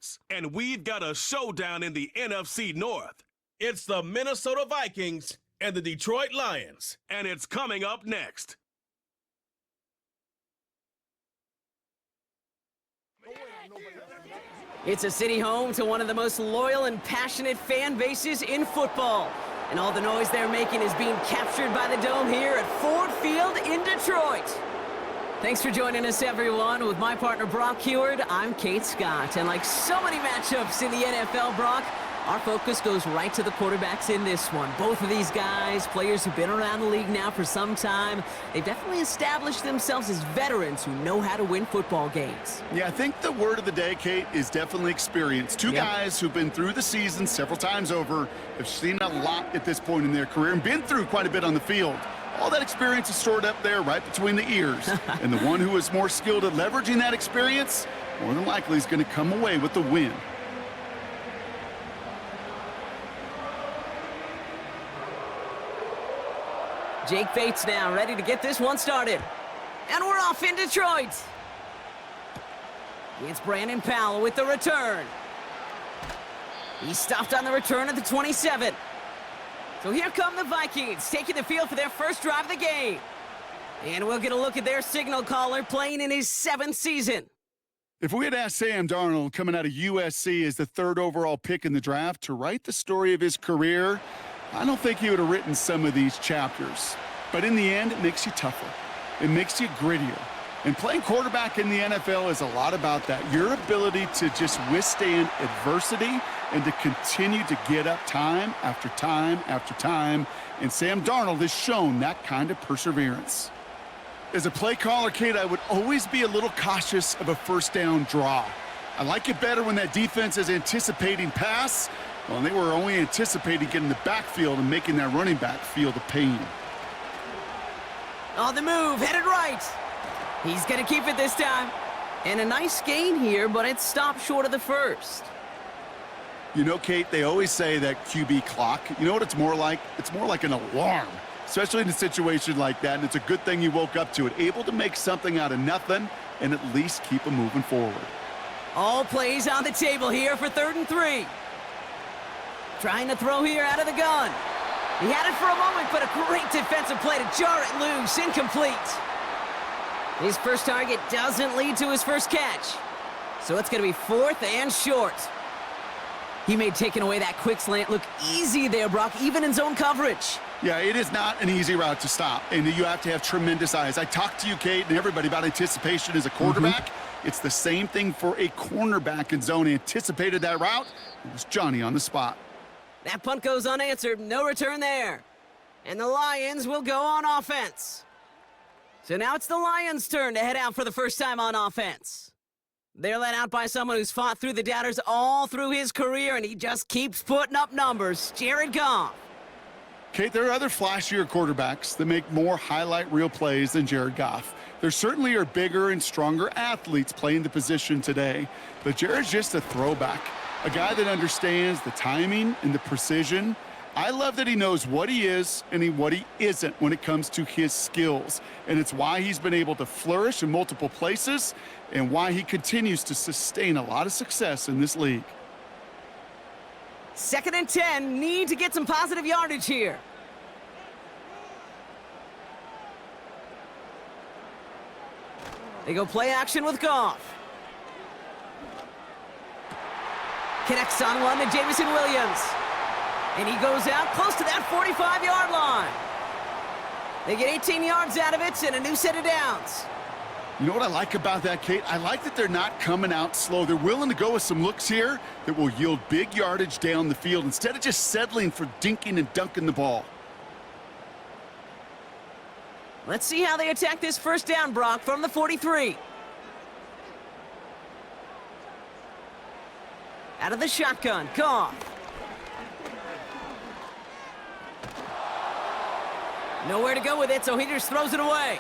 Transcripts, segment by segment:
Patriots. And we've got a showdown in the NFC North. It's the Minnesota Vikings and the Detroit Lions. And it's coming up next. It's a city home to one of the most loyal and passionate fan bases in football. And all the noise they're making is being captured by the Dome here at Ford Field in Detroit. Thanks for joining us, everyone. With my partner, Brock Heward, I'm Kate Scott. And like so many matchups in the NFL, Brock, our focus goes right to the quarterbacks in this one. Both of these guys, players who've been around the league now for some time, they've definitely established themselves as veterans who know how to win football games. Yeah, I think the word of the day, Kate, is definitely experience. Two guys who've been through the season several times over, have seen a lot at this point in their career and been through quite a bit on the field. All that experience is stored up there right between the ears. And the one who is more skilled at leveraging that experience, more than likely is going to come away with the win. Jake Bates now ready to get this one started. And we're off in Detroit. It's Brandon Powell with the return. He stopped on the return at the 27. So here come the Vikings, taking the field for their first drive of the game. And we'll get a look at their signal caller playing in his 7th season. If we had asked Sam Darnold, coming out of USC as the 3rd overall pick in the draft, to write the story of his career, I don't think he would have written some of these chapters. But in the end, it makes you tougher. It makes you grittier. And playing quarterback in the NFL is a lot about that. Your ability to just withstand adversity and to continue to get up time after time after time. And Sam Darnold has shown that kind of perseverance. As a play caller, Kate, I would always be a little cautious of a first down draw. I like it better when that defense is anticipating pass. Well, they were only anticipating getting the backfield and making that running back feel the pain. On the move, headed right. He's going to keep it this time. And a nice gain here, but it stopped short of the first. You know, Kate, they always say that QB clock, you know what it's more like? It's more like an alarm, especially in a situation like that. And it's a good thing you woke up to it, able to make something out of nothing and at least keep them moving forward. All plays on the table here for 3rd and 3. Trying to throw here out of the gun. He had it for a moment, but a great defensive play to jar it loose. Incomplete. His first target doesn't lead to his first catch. So it's going to be 4th and short. He made taking away that quick slant look easy there, Brock, even in zone coverage. Yeah, it is not an easy route to stop, and you have to have tremendous eyes. I talked to you, Kate, and everybody about anticipation as a quarterback. It's the same thing for a cornerback in zone. He anticipated that route. It was Johnny on the spot. That punt goes unanswered. No return there. And the Lions will go on offense. So now it's the Lions' turn to head out for the first time on offense. They're led out by someone who's fought through the doubters all through his career, and he just keeps putting up numbers. Jared Goff. Kate, there are other flashier quarterbacks that make more highlight reel plays than Jared Goff. There certainly are bigger and stronger athletes playing the position today, but Jared's just a throwback, a guy that understands the timing and the precision. I love that he knows what he is and what he isn't when it comes to his skills, and it's why he's been able to flourish in multiple places and why he continues to sustain a lot of success in this league. 2nd and 10, need to get some positive yardage here. They go play action with Goff. Connects on one to Jamison Williams. And he goes out close to that 45-yard line. They get 18 yards out of it and a new set of downs. You know what I like about that, Kate? I like that they're not coming out slow. They're willing to go with some looks here that will yield big yardage down the field instead of just settling for dinking and dunking the ball. Let's see how they attack this first down, Brock, from the 43. Out of the shotgun, Goff. Nowhere to go with it, so he just throws it away.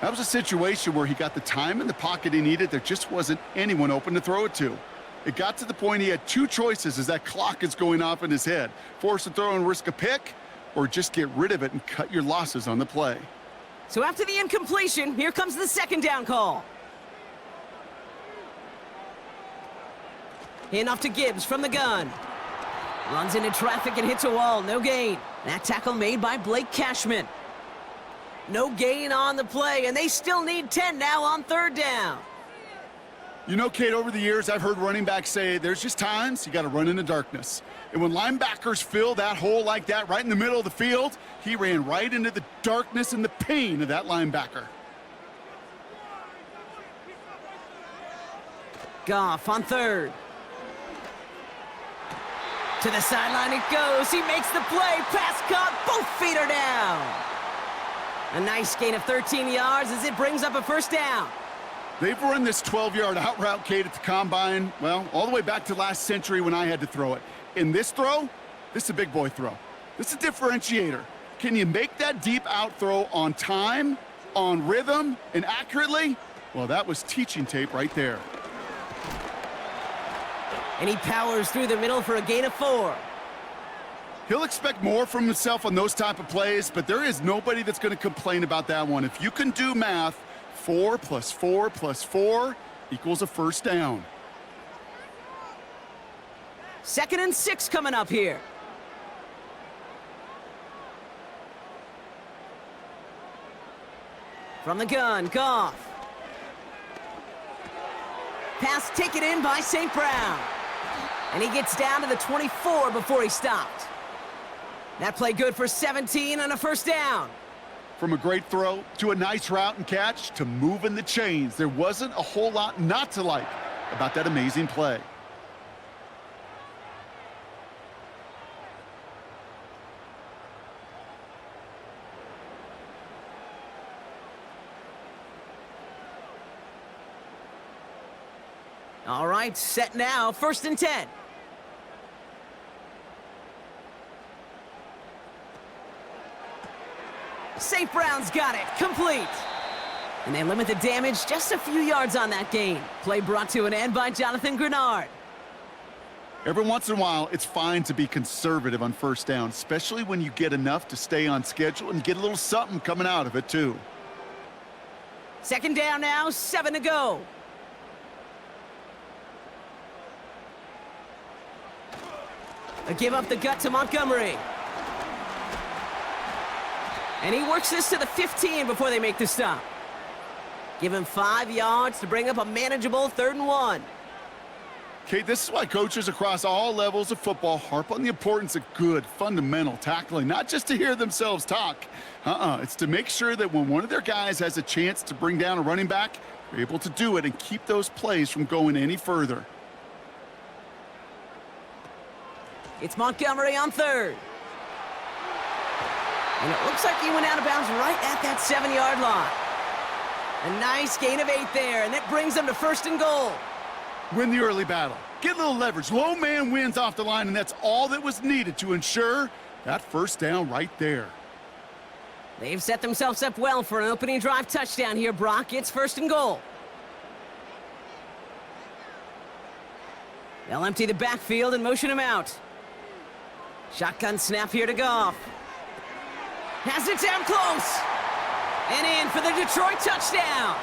That was a situation where he got the time in the pocket he needed. There just wasn't anyone open to throw it to. It got to the point he had two choices as that clock is going off in his head. Force a throw and risk a pick, or just get rid of it and cut your losses on the play. So after the incompletion, here comes the second down call. Handoff to Gibbs from the gun. Runs into traffic and hits a wall. No gain. That tackle made by Blake Cashman. No gain on the play, and they still need 10 now on third down. You know, Kate, over the years, I've heard running backs say there's just times you got to run in the darkness. And when linebackers fill that hole like that right in the middle of the field, he ran right into the darkness and the pain of that linebacker. Goff on third. To the sideline it goes. He makes the play. Pass caught. Both feet are down. A nice gain of 13 yards as it brings up a first down. They've run this 12-yard out route, Kate, at the combine, well, all the way back to last century when I had to throw it. In this throw, this is a big boy throw. This is a differentiator. Can you make that deep out throw on time, on rhythm, and accurately? Well, that was teaching tape right there. And he powers through the middle for a gain of 4. He'll expect more from himself on those type of plays, but there is nobody that's going to complain about that one. If you can do math, 4 + 4 + 4 equals a first down. 2nd and 6 coming up here. From the gun, Goff. Pass taken in by St. Brown. And he gets down to the 24 before he stopped. That play good for 17 and a first down. From a great throw to a nice route and catch to moving the chains, there wasn't a whole lot not to like about that amazing play. All right, set now, 1st and 10. St. Brown's got it, complete. And they limit the damage just a few yards on that gain. Play brought to an end by Jonathan Grenard. Every once in a while, it's fine to be conservative on first down, especially when you get enough to stay on schedule and get a little something coming out of it, too. 2nd down now, 7 to go. A give up the gut to Montgomery. And he works this to the 15 before they make the stop. Give him 5 yards to bring up a manageable 3rd and 1. Kate, this is why coaches across all levels of football harp on the importance of good, fundamental tackling, not just to hear themselves talk. It's to make sure that when one of their guys has a chance to bring down a running back, they're able to do it and keep those plays from going any further. It's Montgomery on 3rd. And it looks like he went out of bounds right at that 7-yard line. A nice gain of 8 there, and that brings them to 1st and goal. Win the early battle. Get a little leverage. Low man wins off the line, and that's all that was needed to ensure that first down right there. They've set themselves up well for an opening drive touchdown here, Brock. It's 1st and goal. They'll empty the backfield and motion him out. Shotgun snap here to Goff. Has it down close. And in for the Detroit touchdown.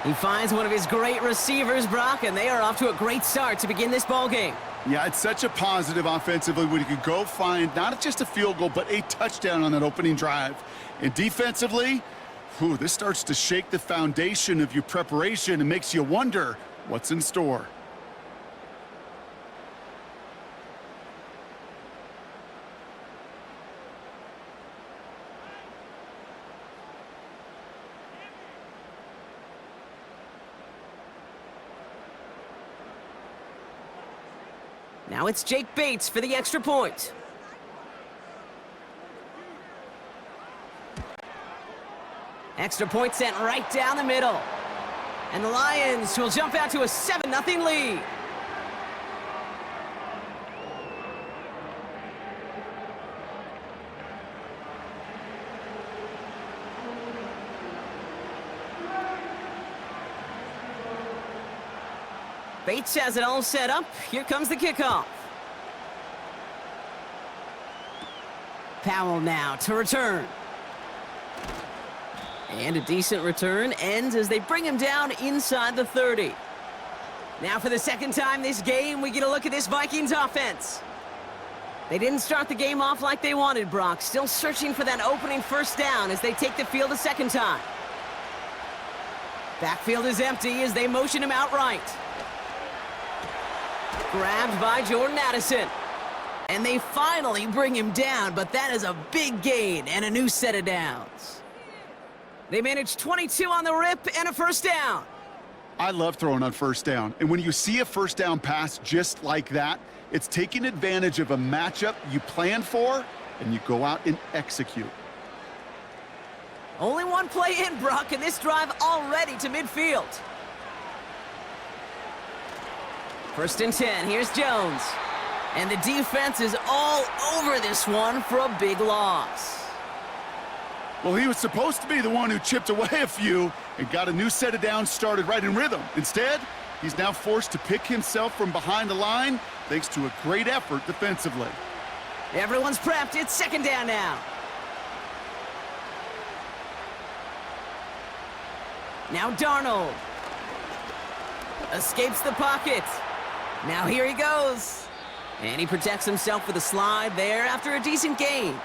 He finds one of his great receivers, Brock, and they are off to a great start to begin this ballgame. Yeah, it's such a positive offensively when you can go find not just a field goal, but a touchdown on that opening drive. And defensively, this starts to shake the foundation of your preparation and makes you wonder what's in store. Now it's Jake Bates for the extra point. Extra point sent right down the middle. And the Lions will jump out to a 7-0 lead. Bates has it all set up. Here comes the kickoff. Powell now to return. And a decent return ends as they bring him down inside the 30. Now for the second time this game, we get a look at this Vikings offense. They didn't start the game off like they wanted, Brock. Still searching for that opening first down as they take the field a second time. Backfield is empty as they motion him out right. Grabbed by Jordan Addison. And they finally bring him down, but that is a big gain and a new set of downs. They managed 22 on the rip and a first down. I love throwing on first down. And when you see a first down pass just like that, it's taking advantage of a matchup you plan for, and you go out and execute. Only one play in, Brock, and this drive already to midfield. First and 10, here's Jones. And the defense is all over this one for a big loss. Well, he was supposed to be the one who chipped away a few and got a new set of downs started right in rhythm. Instead, he's now forced to pick himself from behind the line thanks to a great effort defensively. Everyone's prepped. It's second down now. Now Darnold. Escapes the pocket. Now here he goes. And he protects himself with a slide there after a decent gain.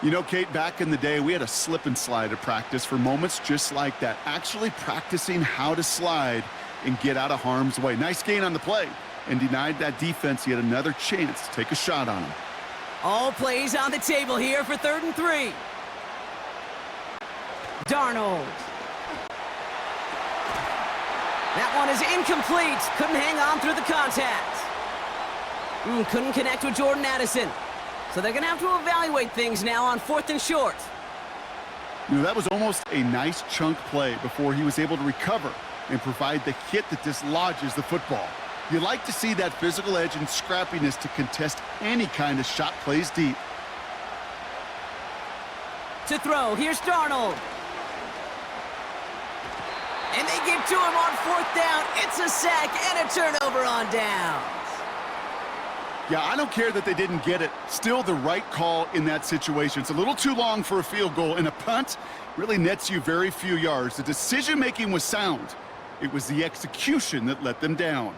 You know, Kate, back in the day, we had a slip and slide at practice for moments just like that. Actually practicing how to slide and get out of harm's way. Nice gain on the play and denied that defense yet another chance to take a shot on him. All plays on the table here for 3rd and 3. Darnold. That one is incomplete. Couldn't hang on through the contact. Couldn't connect with Jordan Addison. So they're going to have to evaluate things now on 4th and short. You know, that was almost a nice chunk play before he was able to recover and provide the hit that dislodges the football. You like to see that physical edge and scrappiness to contest any kind of shot plays deep. To throw, here's Darnold. And they get to him on 4th down. It's a sack and a turnover on downs. Yeah, I don't care that they didn't get it. Still the right call in that situation. It's a little too long for a field goal, and a punt really nets you very few yards. The decision-making was sound. It was the execution that let them down.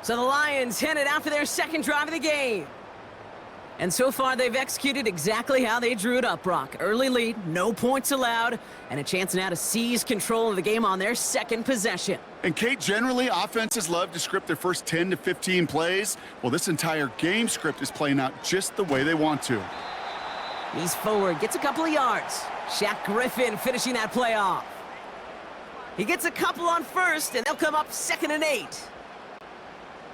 So the Lions headed out for their second drive of the game. And so far, they've executed exactly how they drew it up, Brock. Early lead, no points allowed, and a chance now to seize control of the game on their second possession. And, Kate, generally, offenses love to script their first 10 to 15 plays. Well, this entire game script is playing out just the way they want to. He's forward, gets a couple of yards. Shaq Griffin finishing that play off. He gets a couple on first, and they'll come up 2nd and 8.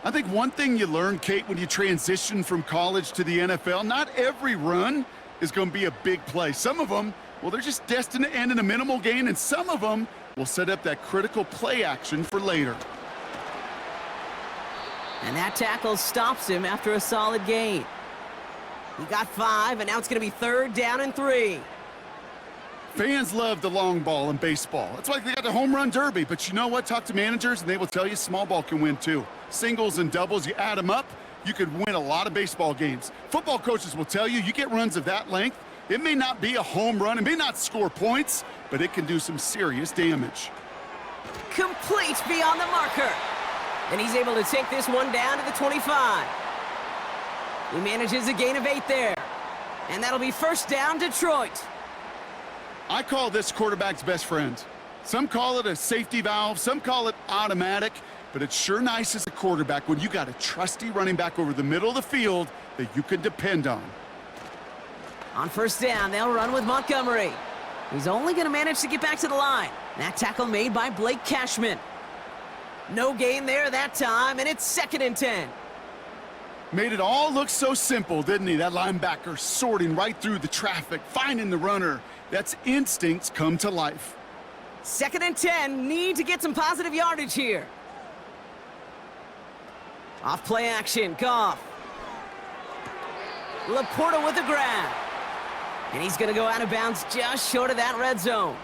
I think one thing you learn, Kate, when you transition from college to the NFL, not every run is going to be a big play. Some of them, well, they're just destined to end in a minimal gain, and some of them will set up that critical play action for later. And that tackle stops him after a solid gain. He got 5, and now it's going to be 3rd down and 3. Fans love the long ball in baseball. That's why they got the home run derby. But you know what? Talk to managers, and they will tell you small ball can win too. Singles and doubles, you add them up, you could win a lot of baseball games. Football coaches will tell you, you get runs of that length, it may not be a home run, it may not score points, but it can do some serious damage. Complete beyond the marker. And he's able to take this one down to the 25. He manages a gain of 8 there. And that'll be 1st down, Detroit. I call this quarterback's best friend. Some call it a safety valve, some call it automatic, but it's sure nice as a quarterback when you got a trusty running back over the middle of the field that you can depend on. On 1st down, they'll run with Montgomery. He's only going to manage to get back to the line. That tackle made by Blake Cashman. No gain there that time, and it's 2nd and 10. Made it all look so simple, didn't he? That linebacker sorting right through the traffic, finding the runner. That's instincts come to life. 2nd and 10, need to get some positive yardage here. Off play action, Goff. Laporta with the grab. And he's going to go out of bounds just short of that red zone.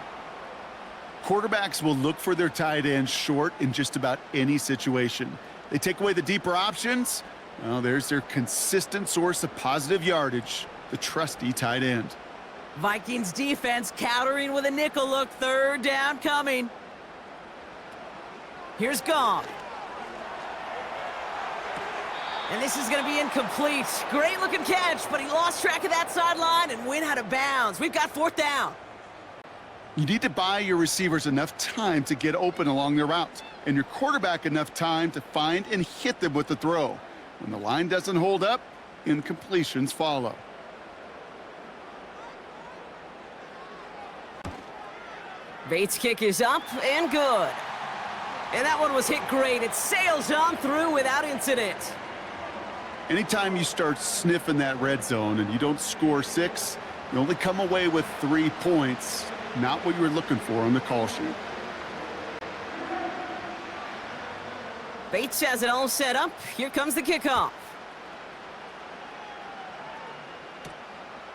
Quarterbacks will look for their tight end short in just about any situation. They take away the deeper options. Well, there's their consistent source of positive yardage, the trusty tight end. Vikings defense countering with a nickel look. 3rd down coming. Here's Gong. And this is going to be incomplete. Great-looking catch, but he lost track of that sideline and went out of bounds. We've got 4th down. You need to buy your receivers enough time to get open along their routes, and your quarterback enough time to find and hit them with the throw. When the line doesn't hold up, incompletions follow. Bates' kick is up and good. And that one was hit great. It sails on through without incident. Anytime you start sniffing that red zone and you don't score 6, you only come away with 3 points. Not what you were looking for on the call sheet. Bates has it all set up. Here comes the kickoff.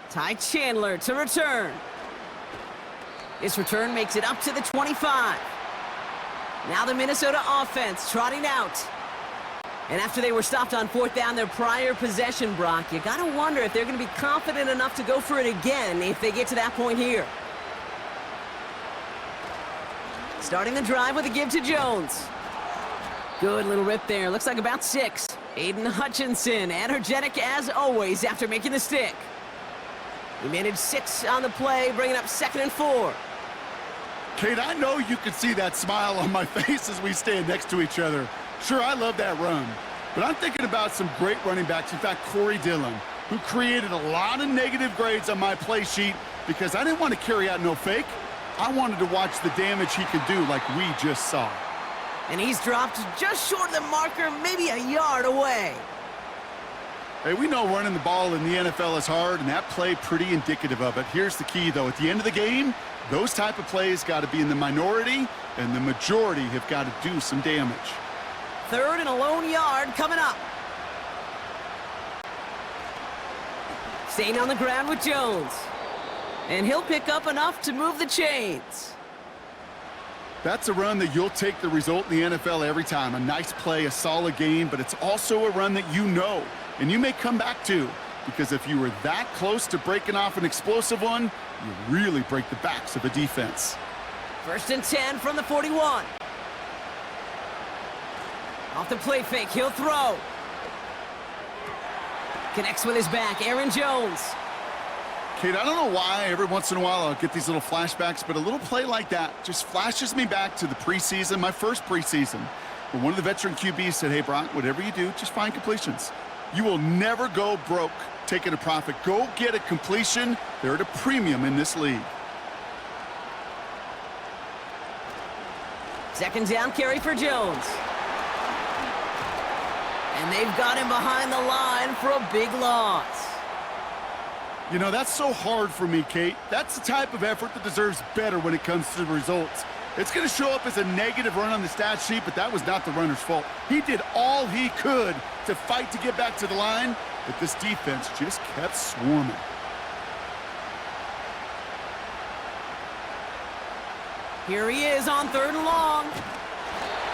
Ty Chandler to return. This return makes it up to the 25. Now the Minnesota offense trotting out. And after they were stopped on 4th down their prior possession, Brock, you got to wonder if they're going to be confident enough to go for it again if they get to that point here. Starting the drive with a give to Jones. Good little rip there. Looks like about 6. Aiden Hutchinson, energetic as always after making the stick. He managed 6 on the play, bringing up 2nd and 4. Kate, I know you can see that smile on my face as we stand next to each other. Sure, I love that run, but I'm thinking about some great running backs. In fact, Corey Dillon, who created a lot of negative grades on my play sheet because I didn't want to carry out no fake. I wanted to watch the damage he could do like we just saw. And he's dropped just short of the marker, maybe a yard away. Hey, we know running the ball in the NFL is hard, and that play pretty indicative of it. Here's the key, though. At the end of the game, those type of plays got to be in the minority, and the majority have got to do some damage. 3rd and a lone yard coming up. Staying on the ground with Jones. And he'll pick up enough to move the chains. That's a run that you'll take the result in the NFL every time. A nice play, a solid game, but it's also a run that you know, and you may come back to, because if you were that close to breaking off an explosive one, you really break the backs of a defense. 1st and 10 from the 41. Off the play fake, he'll throw. Connects with his back, Aaron Jones. Kate, I don't know why every once in a while I'll get these little flashbacks, but a little play like that just flashes me back to the preseason, my first preseason, where one of the veteran QBs said, hey, Brock, whatever you do, just find completions. You will never go broke taking a profit. Go get a completion. They're at a premium in this league. 2nd down carry for Jones. And they've got him behind the line for a big loss. You know, that's so hard for me, Kate. That's the type of effort that deserves better when it comes to the results. It's going to show up as a negative run on the stat sheet, but that was not the runner's fault. He did all he could to fight to get back to the line, but this defense just kept swarming. Here he is on 3rd and long.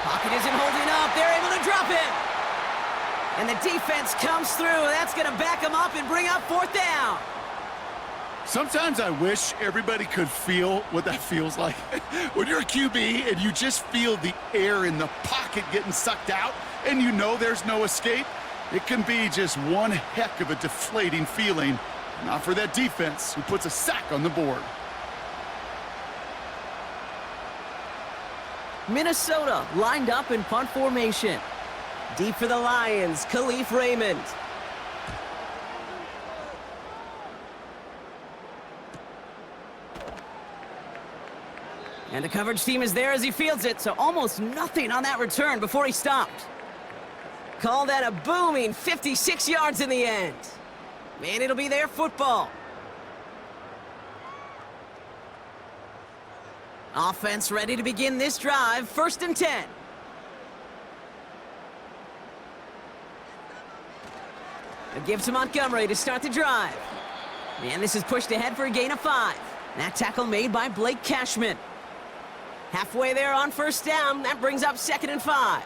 Pocket isn't holding up. They're able to drop it. And the defense comes through. That's going to back him up and bring up 4th down. Sometimes I wish everybody could feel what that feels like. When you're a QB and you just feel the air in the pocket getting sucked out and you know there's no escape, it can be just one heck of a deflating feeling. Not for that defense who puts a sack on the board. Minnesota lined up in punt formation. Deep for the Lions, Khalif Raymond. And the coverage team is there as he fields it, so almost nothing on that return before he stopped. Call that a booming 56 yards in the end. Man, it'll be their football. Offense ready to begin this drive, 1st and 10. A give to Montgomery to start the drive. Man, this is pushed ahead for a gain of 5. That tackle made by Blake Cashman. Halfway there on 1st down, that brings up 2nd and 5.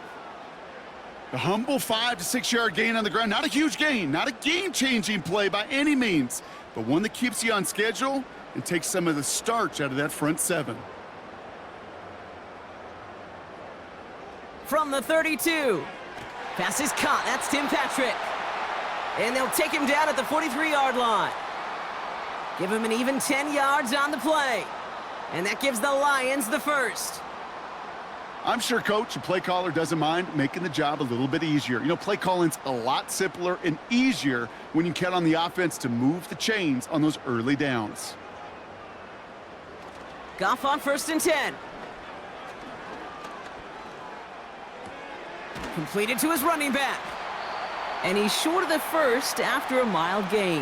A humble 5 to 6 yard gain on the ground. Not a huge gain, not a game-changing play by any means, but one that keeps you on schedule and takes some of the starch out of that front 7. From the 32. Pass is caught. That's Tim Patrick. And they'll take him down at the 43-yard line. Give him an even 10 yards on the play. And that gives the Lions the first. I'm sure coach and play caller doesn't mind making the job a little bit easier. You know, play calling's a lot simpler and easier when you count on the offense to move the chains on those early downs. Goff on 1st and 10. Completed to his running back. And he's short of the first after a mild gain.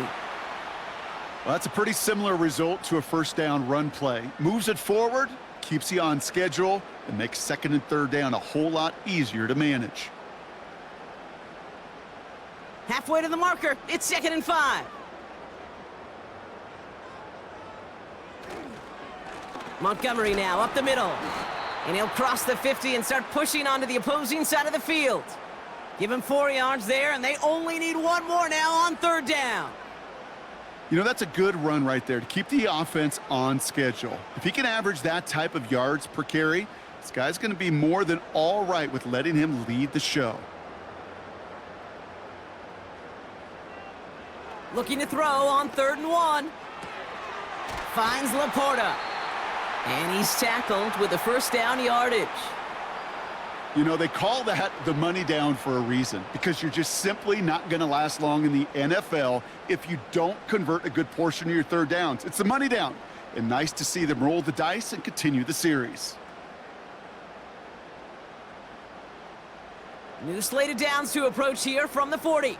Well, that's a pretty similar result to a first down run play. Moves it forward, keeps you on schedule, and makes 2nd and 3rd down a whole lot easier to manage. Halfway to the marker, it's 2nd and 5. Montgomery now up the middle. And he'll cross the 50 and start pushing onto the opposing side of the field. Give him 4 yards there, and they only need 1 more now on 3rd down. You know, that's a good run right there to keep the offense on schedule. If he can average that type of yards per carry, this guy's going to be more than all right with letting him lead the show. Looking to throw on 3rd and 1. Finds Laporta. And he's tackled with the first down yardage. You know, they call that the money down for a reason, because you're just simply not going to last long in the NFL if you don't convert a good portion of your 3rd downs. It's the money down. And nice to see them roll the dice and continue the series. New slated downs to approach here from the 40.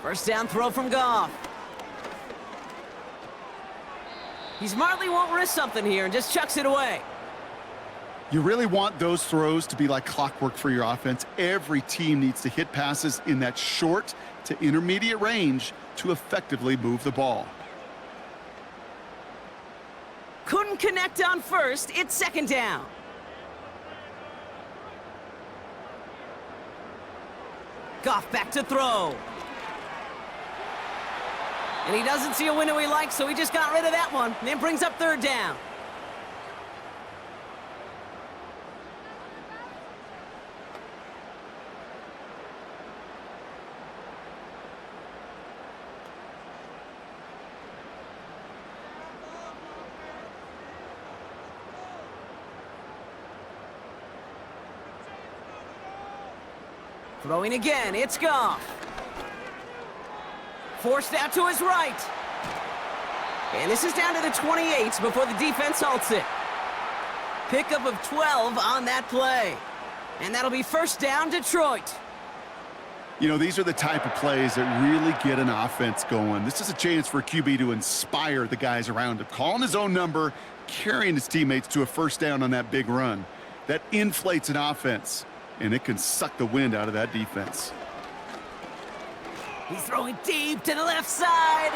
First down throw from Goff. He smartly won't risk something here and just chucks it away. You really want those throws to be like clockwork for your offense. Every team needs to hit passes in that short to intermediate range to effectively move the ball. Couldn't connect on 1st. It's 2nd down. Goff back to throw. And he doesn't see a window he likes, so he just got rid of that one. And it brings up 3rd down. Throwing again, it's Goff. Forced out to his right. And this is down to the 28 before the defense halts it. Pickup of 12 on that play. And that'll be 1st down, Detroit. You know, these are the type of plays that really get an offense going. This is a chance for a QB to inspire the guys around him. Calling his own number, carrying his teammates to a 1st down on that big run. That inflates an offense, and it can suck the wind out of that defense. He's throwing deep to the left side.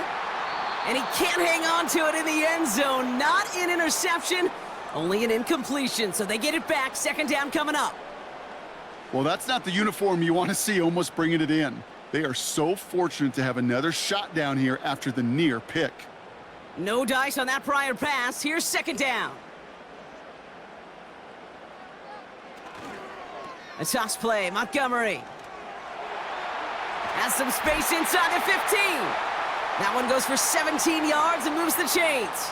And he can't hang on to it in the end zone. Not an interception, only an incompletion. So they get it back. 2nd down coming up. Well, that's not the uniform you want to see almost bringing it in. They are so fortunate to have another shot down here after the near pick. No dice on that prior pass. Here's 2nd down. A toss play. Montgomery. Has some space inside the 15. That one goes for 17 yards and moves the chains.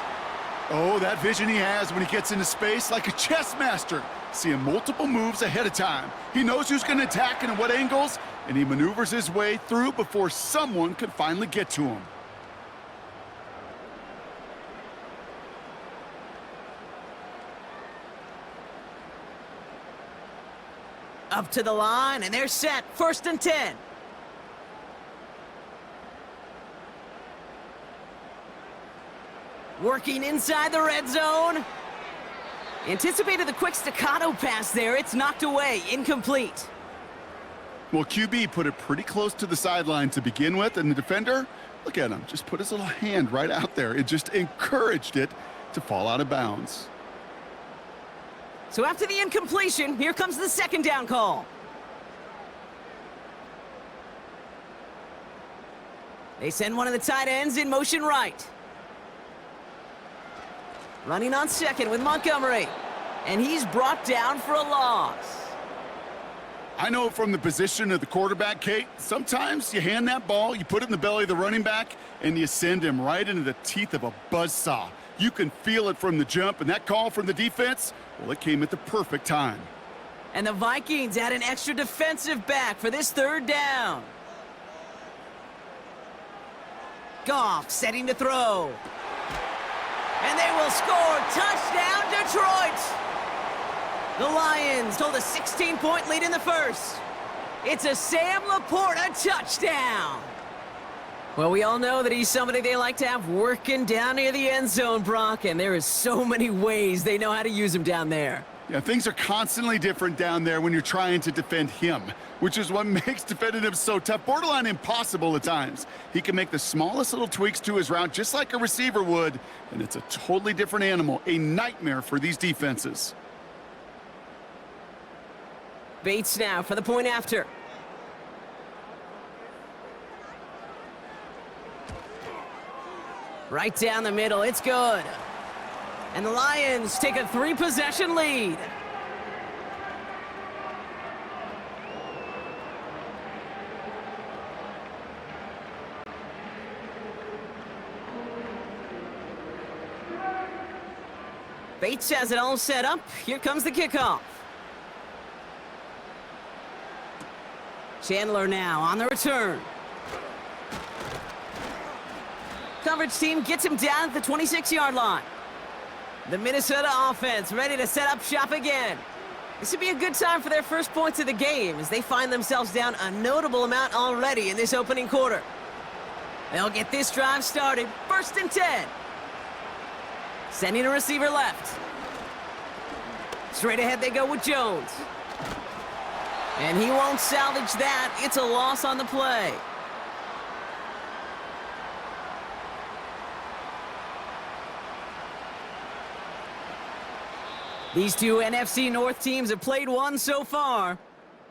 Oh, that vision he has when he gets into space, like a chess master, seeing multiple moves ahead of time. He knows who's going to attack and at what angles, and he maneuvers his way through before someone could finally get to him. Up to the line, and they're set. 1st and 10. Working inside the red zone. Anticipated the quick staccato pass there. It's knocked away. Incomplete. Well, QB put it pretty close to the sideline to begin with, and the defender, look at him, just put his little hand right out there. It just encouraged it to fall out of bounds. So after the incompletion, here comes the 2nd down call. They send one of the tight ends in motion right. Running on 2nd with Montgomery. and he's brought down for a loss. I know from the position of the quarterback, Kate, sometimes you hand that ball, you put it in the belly of the running back, and you send him right into the teeth of a buzzsaw. You can feel it from the jump, and that call from the defense, well, it came at the perfect time. And the Vikings add an extra defensive back for this third down. Goff setting to throw. And they will score. Touchdown, Detroit! The Lions hold a 16-point lead in the first. It's a Sam Laporta touchdown. Well, we all know that he's somebody they like to have working down near the end zone, Brock, and there is so many ways they know how to use him down there. Yeah, things are constantly different down there when you're trying to defend him, which is what makes defending him so tough, borderline impossible at times. He can make the smallest little tweaks to his route just like a receiver would, and it's a totally different animal, a nightmare for these defenses. Bates now for the point after. Right down the middle, it's good. And the Lions take a 3-possession lead. Bates has it all set up. Here comes the kickoff. Chandler now on the return. Coverage team gets him down at the 26-yard line. The Minnesota offense ready to set up shop again. This would be a good time for their first points of the game as they find themselves down a notable amount already in this opening quarter. They'll get this drive started. 1st and 10. Sending a receiver left. Straight ahead they go with Jones. And he won't salvage that. It's a loss on the play. These two NFC North teams have played one so far.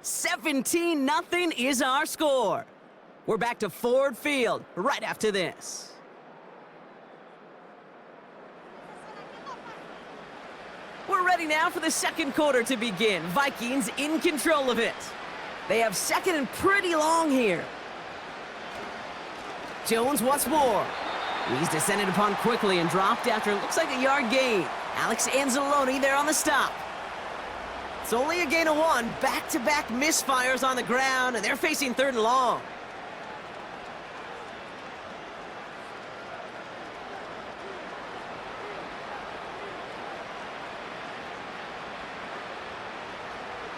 17-0 is our score. We're back to Ford Field right after this. We're ready now for the second quarter to begin. Vikings in control of it. They have second and pretty long here. Jones once more. He's descended upon quickly and dropped after it looks like a yard gain. Alex Anzalone there on the stop. It's only a gain of 1. Back-to-back misfires on the ground, and they're facing 3rd and long.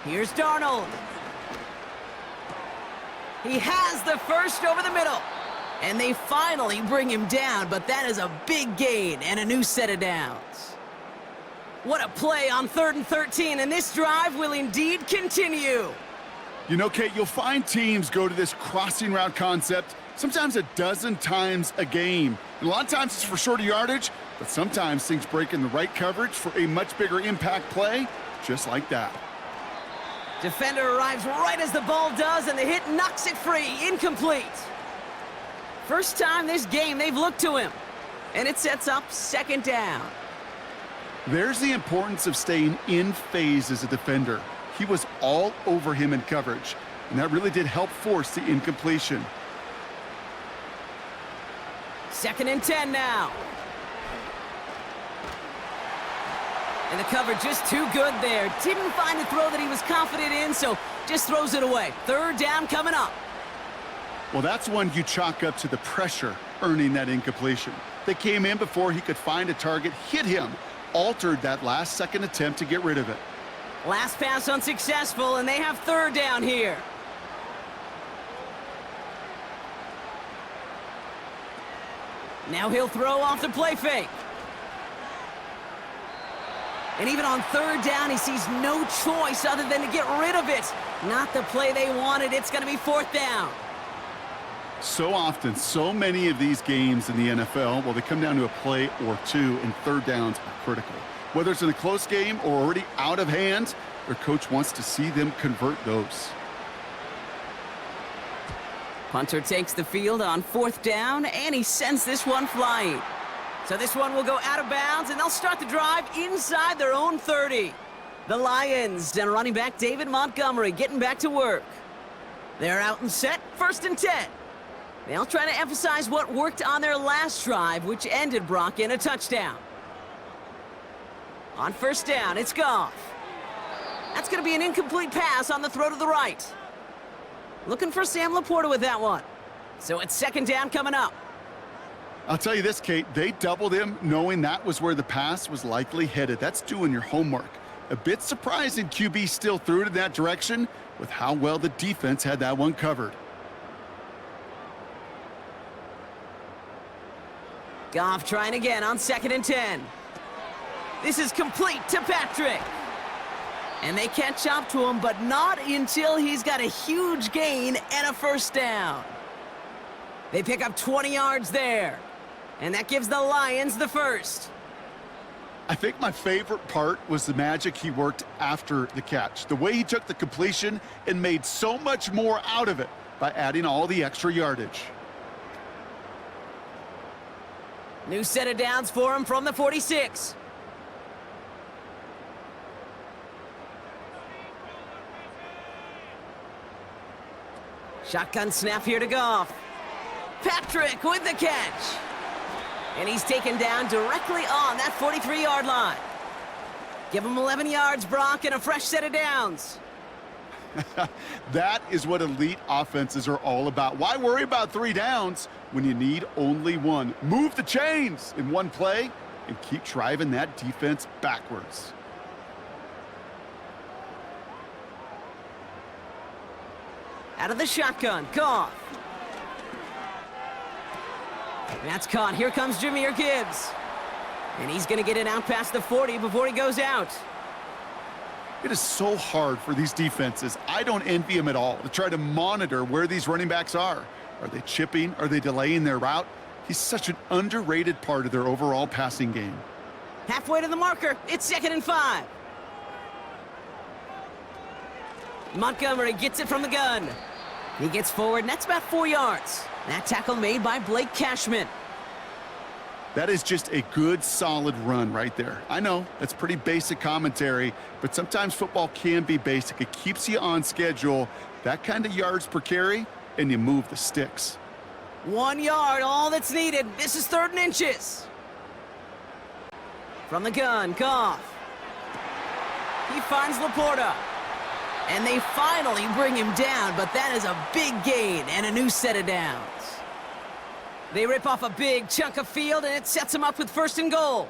Here's Darnold. He has the first over the middle. And they finally bring him down, but that is a big gain and a new set of downs. What a play on 3rd and 13, and this drive will indeed continue. You know, Kate, you'll find teams go to this crossing route concept sometimes a dozen times a game. And a lot of times it's for shorter yardage, but sometimes things break in the right coverage for a much bigger impact play, just like that. Defender arrives right as the ball does, and the hit knocks it free. Incomplete. First time this game they've looked to him. And it sets up 2nd down. There's the importance of staying in phase as a defender. He was all over him in coverage, and that really did help force the incompletion. 2nd and 10 now. And the cover just too good there. Didn't find a throw that he was confident in, so just throws it away. 3rd down coming up. Well, that's one you chalk up to the pressure earning that incompletion. They came in before he could find a target, hit him, altered that last-second attempt to get rid of it. Last pass unsuccessful, and they have 3rd down here. Now he'll throw off the play fake. And even on 3rd down, he sees no choice other than to get rid of it. Not the play they wanted. It's going to be 4th down. So often, so many of these games in the NFL, well, they come down to a play or two, and 3rd downs are critical. Whether it's in a close game or already out of hand, their coach wants to see them convert those. Punter takes the field on 4th down, and he sends this one flying. So this one will go out of bounds, and they'll start the drive inside their own 30. The Lions and running back David Montgomery getting back to work. They're out and set, 1st and 10. They'll try to emphasize what worked on their last drive, which ended Brock in a touchdown. On 1st down, it's Goff. That's going to be an incomplete pass on the throw to the right. Looking for Sam Laporta with that one. So it's 2nd down coming up. I'll tell you this, Kate, they doubled him knowing that was where the pass was likely headed. That's doing your homework. A bit surprising QB still threw it in that direction with how well the defense had that one covered. Goff trying again on 2nd and 10. This is complete to Patrick. And they catch up to him, but not until he's got a huge gain and a 1st down. They pick up 20 yards there. And that gives the Lions the 1st. I think my favorite part was the magic he worked after the catch. The way he took the completion and made so much more out of it by adding all the extra yardage. New set of downs for him from the 46. Shotgun snap here to Goff. Patrick with the catch. And he's taken down directly on that 43-yard line. Give him 11 yards, Brock, and a fresh set of downs. That is what elite offenses are all about. Why worry about 3 downs when you need only 1? Move the chains in one play and keep driving that defense backwards. Out of the shotgun, Goff. That's caught. Here comes Jahmyr Gibbs. And he's going to get it out past the 40 before he goes out. It is so hard for these defenses. I don't envy them at all to try to monitor where these running backs are. Are they chipping? Are they delaying their route? He's such an underrated part of their overall passing game. Halfway to the marker. It's 2nd and 5. Montgomery gets it from the gun. He gets forward, and that's about 4 yards. That tackle made by Blake Cashman. That is just a good, solid run right there. I know, that's pretty basic commentary, but sometimes football can be basic. It keeps you on schedule, that kind of yards per carry, and you move the sticks. 1 yard, all that's needed. This is 3rd and inches. From the gun, Goff. He finds Laporta. And they finally bring him down, but that is a big gain and a new set of downs. They rip off a big chunk of field, and it sets them up with 1st and goal.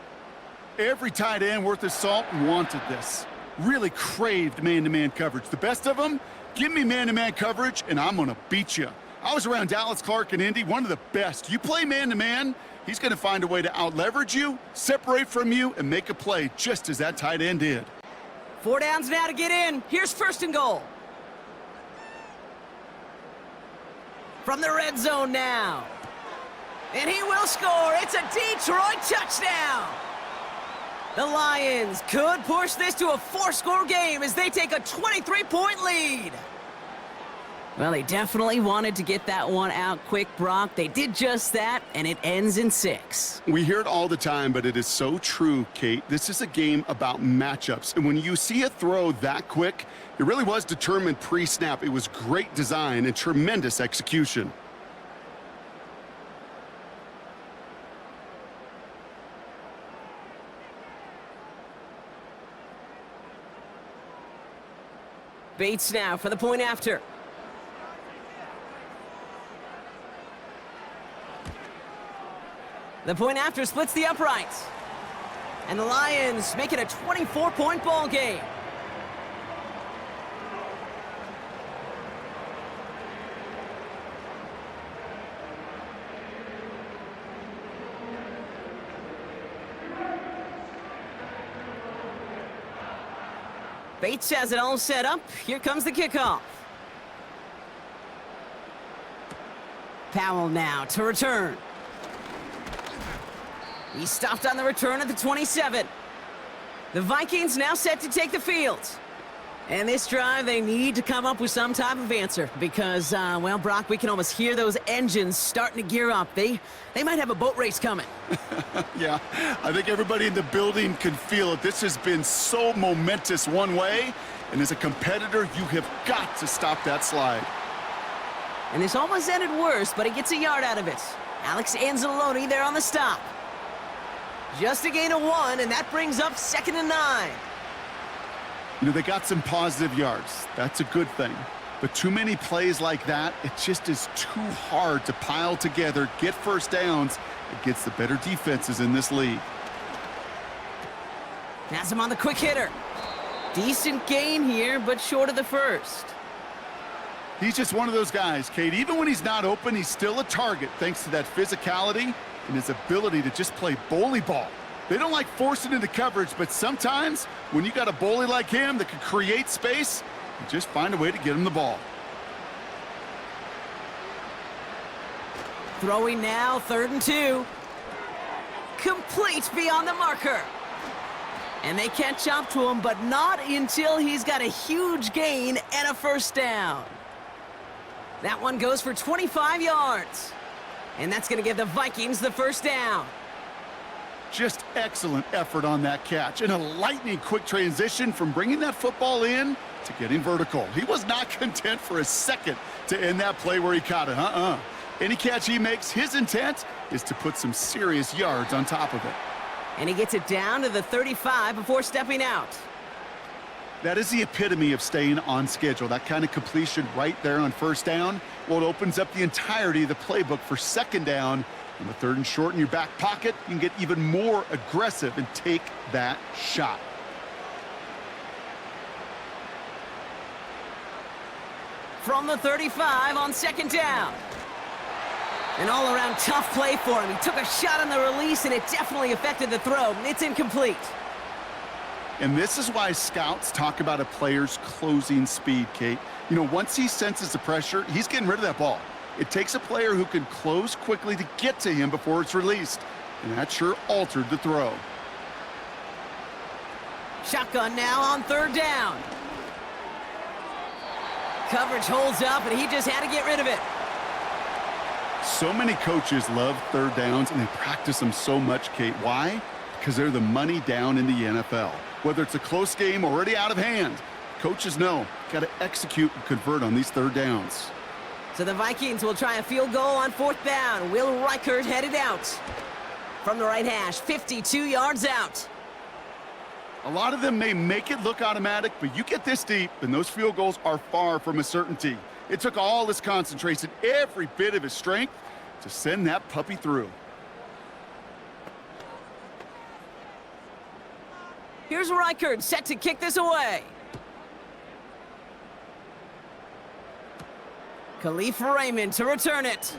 Every tight end worth his salt wanted this. Really craved man-to-man coverage. The best of them, give me man-to-man coverage, and I'm going to beat you. I was around Dallas Clark and Indy, one of the best. You play man-to-man, he's going to find a way to out-leverage you, separate from you, and make a play just as that tight end did. 4 downs now to get in. Here's 1st and goal. From the red zone now. And he will score. It's a Detroit touchdown. The Lions could push this to a 4-score game as they take a 23-point lead. Well, they definitely wanted to get that one out quick, Brock. They did just that, and it ends in 6. We hear it all the time, but it is so true, Kate. This is a game about matchups, and when you see a throw that quick, it really was determined pre-snap. It was great design and tremendous execution. Bates now for the point after. The point after splits the uprights. And the Lions make it a 24-point ball game. Bates has it all set up. Here comes the kickoff. Powell now to return. He stopped on the return at the 27. The Vikings now set to take the field. And this drive, they need to come up with some type of answer because, well, Brock, we can almost hear those engines starting to gear up. They might have a boat race coming. Yeah, I think everybody in the building can feel it. This has been so momentous one way, and as a competitor, you have got to stop that slide. And this almost ended worse, but he gets a yard out of it. Alex Anzalone there on the stop. Just a gain of 1, and that brings up 2nd and 9. You know, they got some positive yards. That's a good thing. But too many plays like that, it just is too hard to pile together, get first downs against the better defenses in this league. Has him on the quick hitter. Decent gain here, but short of the first. He's just one of those guys, Kate. Even when he's not open, he's still a target thanks to that physicality and his ability to just play bully ball. They don't like forcing into coverage, but sometimes when you got a bully like him that can create space, you just find a way to get him the ball. Throwing now, 3rd and 2. Complete beyond the marker. And they catch up to him, but not until he's got a huge gain and a first down. That one goes for 25 yards. And that's going to give the Vikings the first down. Just excellent effort on that catch and a lightning quick transition from bringing that football in to getting vertical. He was not content for a second to end that play where he caught it. Any catch he makes, his intent is to put some serious yards on top of it. And he gets it down to the 35 before stepping out. That is the epitome of staying on schedule. That kind of completion right there on first down. Well, it opens up the entirety of the playbook for 2nd down. On the 3rd and short in your back pocket, you can get even more aggressive and take that shot. From the 35 on 2nd down. An all-around tough play for him. He took a shot on the release, and it definitely affected the throw. It's incomplete. And this is why scouts talk about a player's closing speed, Kate. You know, once he senses the pressure, he's getting rid of that ball. It takes a player who can close quickly to get to him before it's released. And that sure altered the throw. Shotgun now on 3rd down. Coverage holds up, and he just had to get rid of it. So many coaches love 3rd downs, and they practice them so much, Kate. Why? Because they're the money down in the NFL. Whether it's a close game already out of hand, coaches know, got to execute and convert on these 3rd downs. So the Vikings will try a field goal on 4th down. Will Reichert headed out. From the right hash, 52 yards out. A lot of them may make it look automatic, but you get this deep, and those field goals are far from a certainty. It took all his concentration, every bit of his strength, to send that puppy through. Here's Reichert set to kick this away. Khalif Raymond to return it.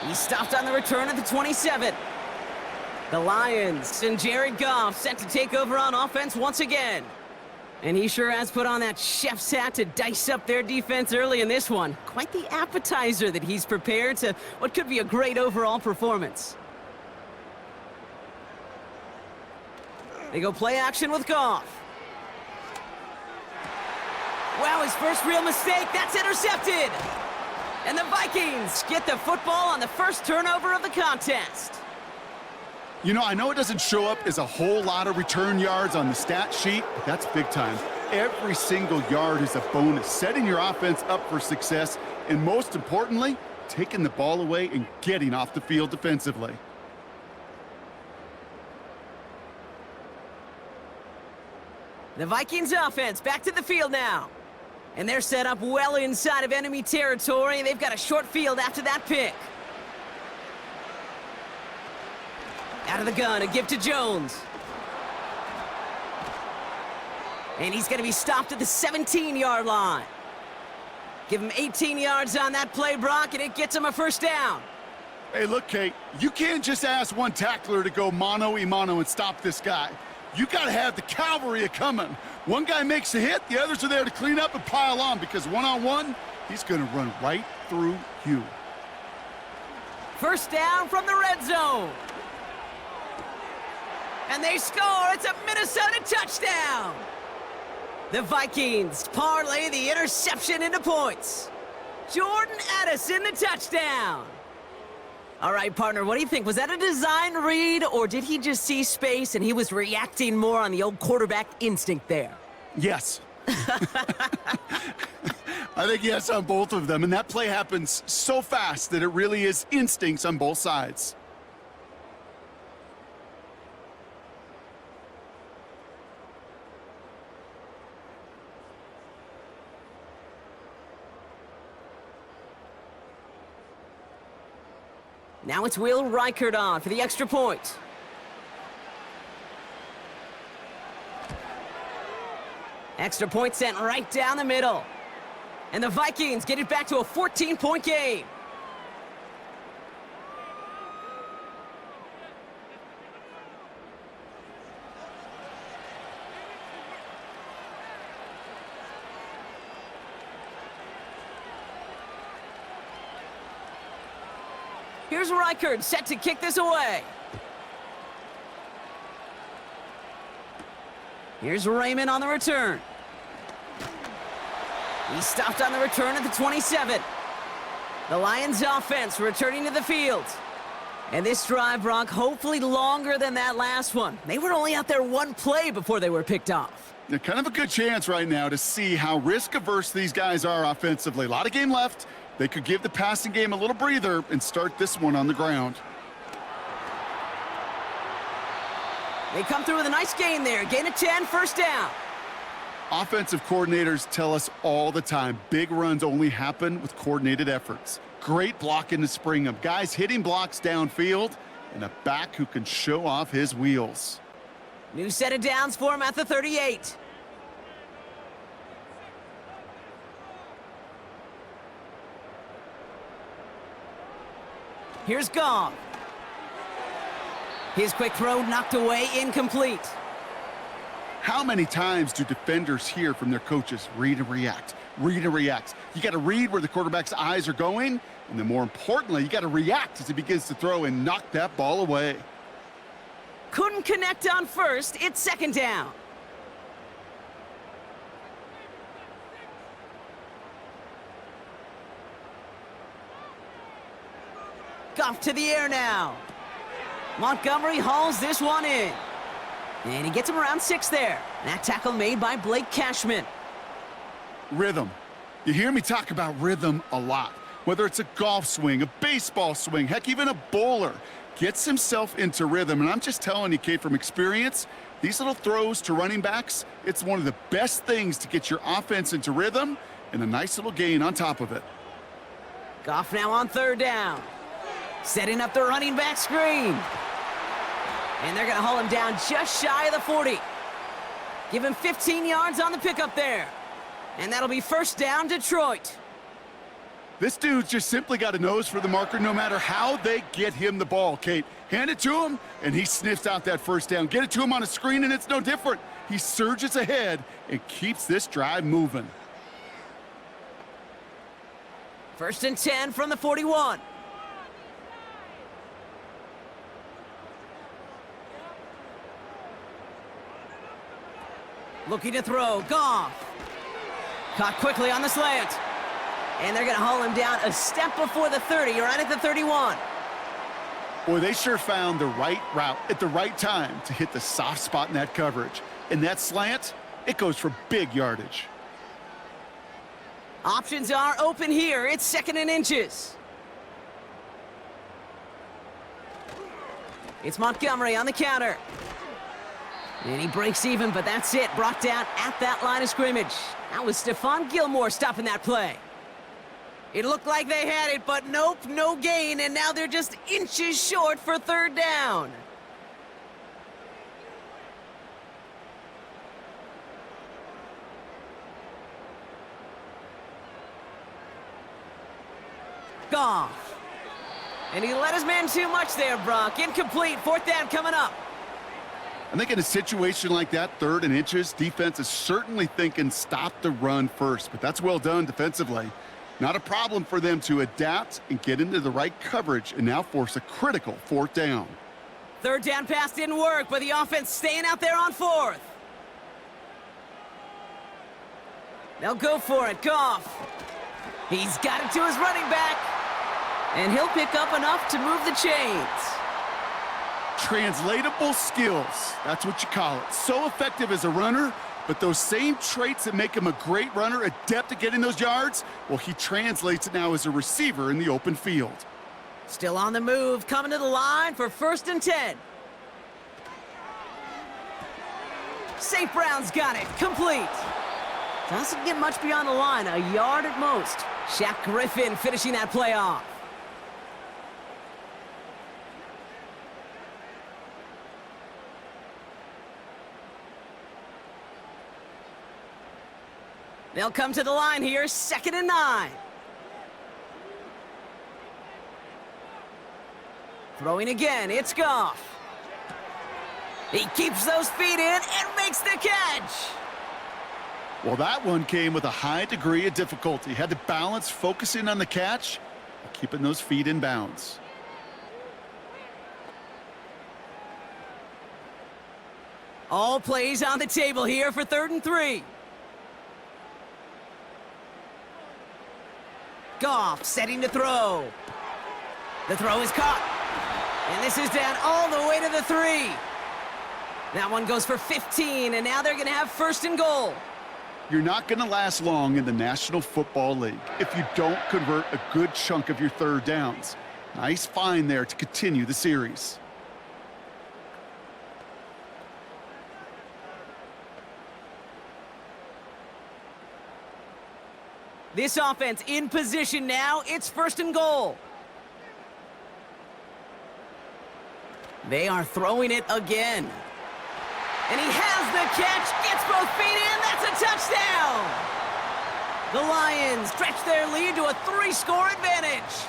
He stopped on the return at the 27. The Lions and Jared Goff set to take over on offense once again. And he sure has put on that chef's hat to dice up their defense early in this one. Quite the appetizer that he's prepared to what could be a great overall performance. They go play action with Goff. Wow, his first real mistake. That's intercepted. And the Vikings get the football on the first turnover of the contest. You know, I know it doesn't show up as a whole lot of return yards on the stat sheet, but that's big time. Every single yard is a bonus, setting your offense up for success, and most importantly, taking the ball away and getting off the field defensively. The Vikings offense back to the field now. And they're set up well inside of enemy territory. They've got a short field after that pick. Out of the gun, a give to Jones. And he's going to be stopped at the 17-yard line. Give him 18 yards on that play, Brock, and it gets him a first down. Hey, look, Kate, you can't just ask one tackler to go mano-a-mano and stop this guy. You got to have the cavalry coming. One guy makes a hit, the others are there to clean up and pile on, because one-on-one, he's going to run right through you. First down from the red zone. And they score. It's a Minnesota touchdown. The Vikings parlay the interception into points. Jordan Addison, the touchdown. All right, partner, what do you think? Was that a design read, or did he just see space and he was reacting more on the old quarterback instinct there? Yes. I think yes on both of them, and that play happens so fast that it really is instincts on both sides. Now it's Will Reichert on for the extra point. Extra point sent right down the middle. And the Vikings get it back to a 14-point game. Here's Reichert set to kick this away. Here's Raymond on the return. He stopped on the return at the 27. The Lions offense returning to the field. And this drive, Brock, hopefully longer than that last one. They were only out there one play before they were picked off. They're kind of a good chance right now to see how risk-averse these guys are offensively. A lot of game left. They could give the passing game a little breather and start this one on the ground. They come through with a nice gain there. Gain of 10, first down. Offensive coordinators tell us all the time, big runs only happen with coordinated efforts. Great blocking to spring them. Guys hitting blocks downfield, and a back who can show off his wheels. New set of downs for him at the 38. Here's Goff. His quick throw knocked away, incomplete. How many times do defenders hear from their coaches, read and react, read and react? You got to read where the quarterback's eyes are going, and then more importantly, you got to react as he begins to throw and knock that ball away. Couldn't connect on first. It's second down. Goff to the air now. Montgomery hauls this one in. And he gets him around 6 there. That tackle made by Blake Cashman. Rhythm. You hear me talk about rhythm a lot. Whether it's a golf swing, a baseball swing, heck, even a bowler gets himself into rhythm. And I'm just telling you, Kate, from experience, these little throws to running backs, it's one of the best things to get your offense into rhythm and a nice little gain on top of it. Goff now on third down. Setting up the running back screen. And they're going to haul him down just shy of the 40. Give him 15 yards on the pickup there. And that'll be first down, Detroit. This dude's just simply got a nose for the marker no matter how they get him the ball, Kate. Hand it to him, and he sniffs out that first down. Get it to him on a screen, and it's no different. He surges ahead and keeps this drive moving. First and 10 from the 41. Looking to throw, Goff. Caught quickly on the slant. And they're going to haul him down a step before the 30, right at the 31. Boy, they sure found the right route at the right time to hit the soft spot in that coverage. And that slant, it goes for big yardage. Options are open here. It's second and inches. It's Montgomery on the counter. And he breaks even, but that's it. Brought down at that line of scrimmage. That was Stephon Gilmore stopping that play. It looked like they had it, but nope, no gain, and now they're just inches short for third down. Goff. And he let his man too much there, Brock. Incomplete, fourth down coming up. I think in a situation like that, third and inches, defense is certainly thinking stop the run first, but that's well done defensively. Not a problem for them to adapt and get into the right coverage and now force a critical fourth down. Third down pass didn't work, but the offense staying out there on fourth. They'll go for it. Goff. He's got it to his running back. And he'll pick up enough to move the chains. Translatable skills. That's what you call it. So effective as a runner, but those same traits that make him a great runner, adept at getting those yards, well, he translates it now as a receiver in the open field. Still on the move, coming to the line for 1st and 10. St. Brown's got it, complete. Doesn't get much beyond the line, a yard at most. Shaq Griffin finishing that play off. They'll come to the line here, 2nd and 9. Throwing again, it's Goff. He keeps those feet in and makes the catch. Well, that one came with a high degree of difficulty. Had to balance focusing on the catch and keeping those feet in bounds. All plays on the table here for 3rd and 3. Goff setting to throw. The throw is caught. And this is down all the way to the 3. That one goes for 15, and now they're going to have 1st and goal. You're not going to last long in the National Football League if you don't convert a good chunk of your 3rd downs. Nice find there to continue the series. This offense in position now. It's 1st and goal. They are throwing it again. And he has the catch, gets both feet in, that's a touchdown! The Lions stretch their lead to a 3-score advantage.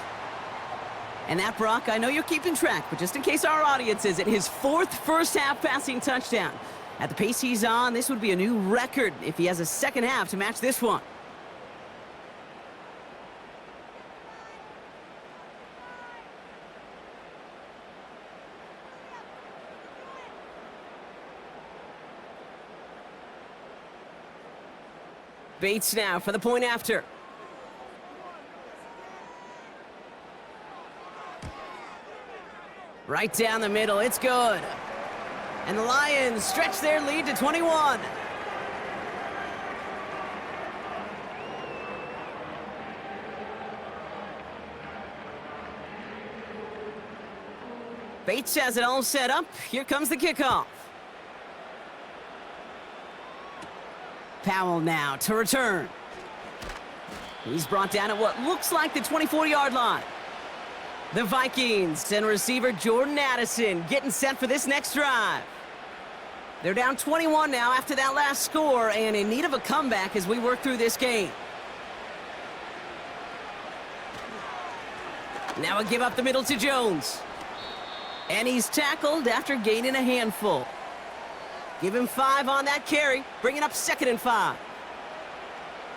And that, Brock, I know you're keeping track, but just in case our audience isn't, his 4th first-half passing touchdown. At the pace he's on, this would be a new record if he has a second half to match this one. Bates now for the point after. Right down the middle, it's good. And the Lions stretch their lead to 21. Bates has it all set up. Here comes the kickoff. Powell now to return. He's brought down at what looks like the 24-yard line. The Vikings and receiver Jordan Addison getting set for this next drive. They're down 21 now after that last score and in need of a comeback as we work through this game. Now a give up the middle to Jones. And he's tackled after gaining a handful. Give him 5 on that carry, bringing up 2nd and 5.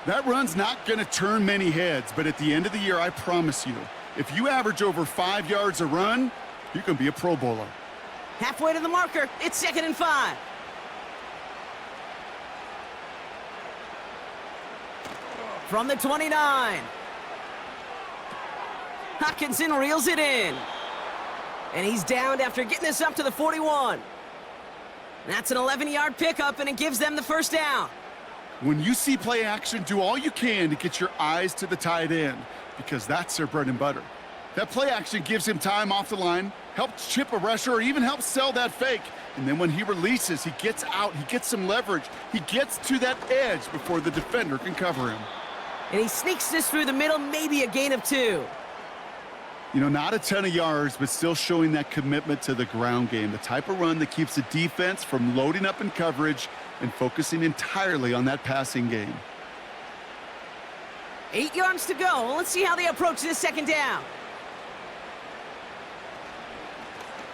That run's not going to turn many heads, but at the end of the year, I promise you, if you average over 5 yards a run, you can be a Pro Bowler. Halfway to the marker, it's 2nd and 5. From the 29. Hockenson reels it in. And he's downed after getting this up to the 41. That's an 11-yard pickup, and it gives them the 1st down. When you see play action, do all you can to get your eyes to the tight end, because that's their bread and butter. That play action gives him time off the line, helps chip a rusher, or even helps sell that fake. And then when he releases, he gets out, he gets some leverage. He gets to that edge before the defender can cover him. And he sneaks this through the middle, maybe a gain of 2. You know, not a ton of yards, but still showing that commitment to the ground game, the type of run that keeps the defense from loading up in coverage and focusing entirely on that passing game. 8 yards to go. Let's see how they approach this 2nd down.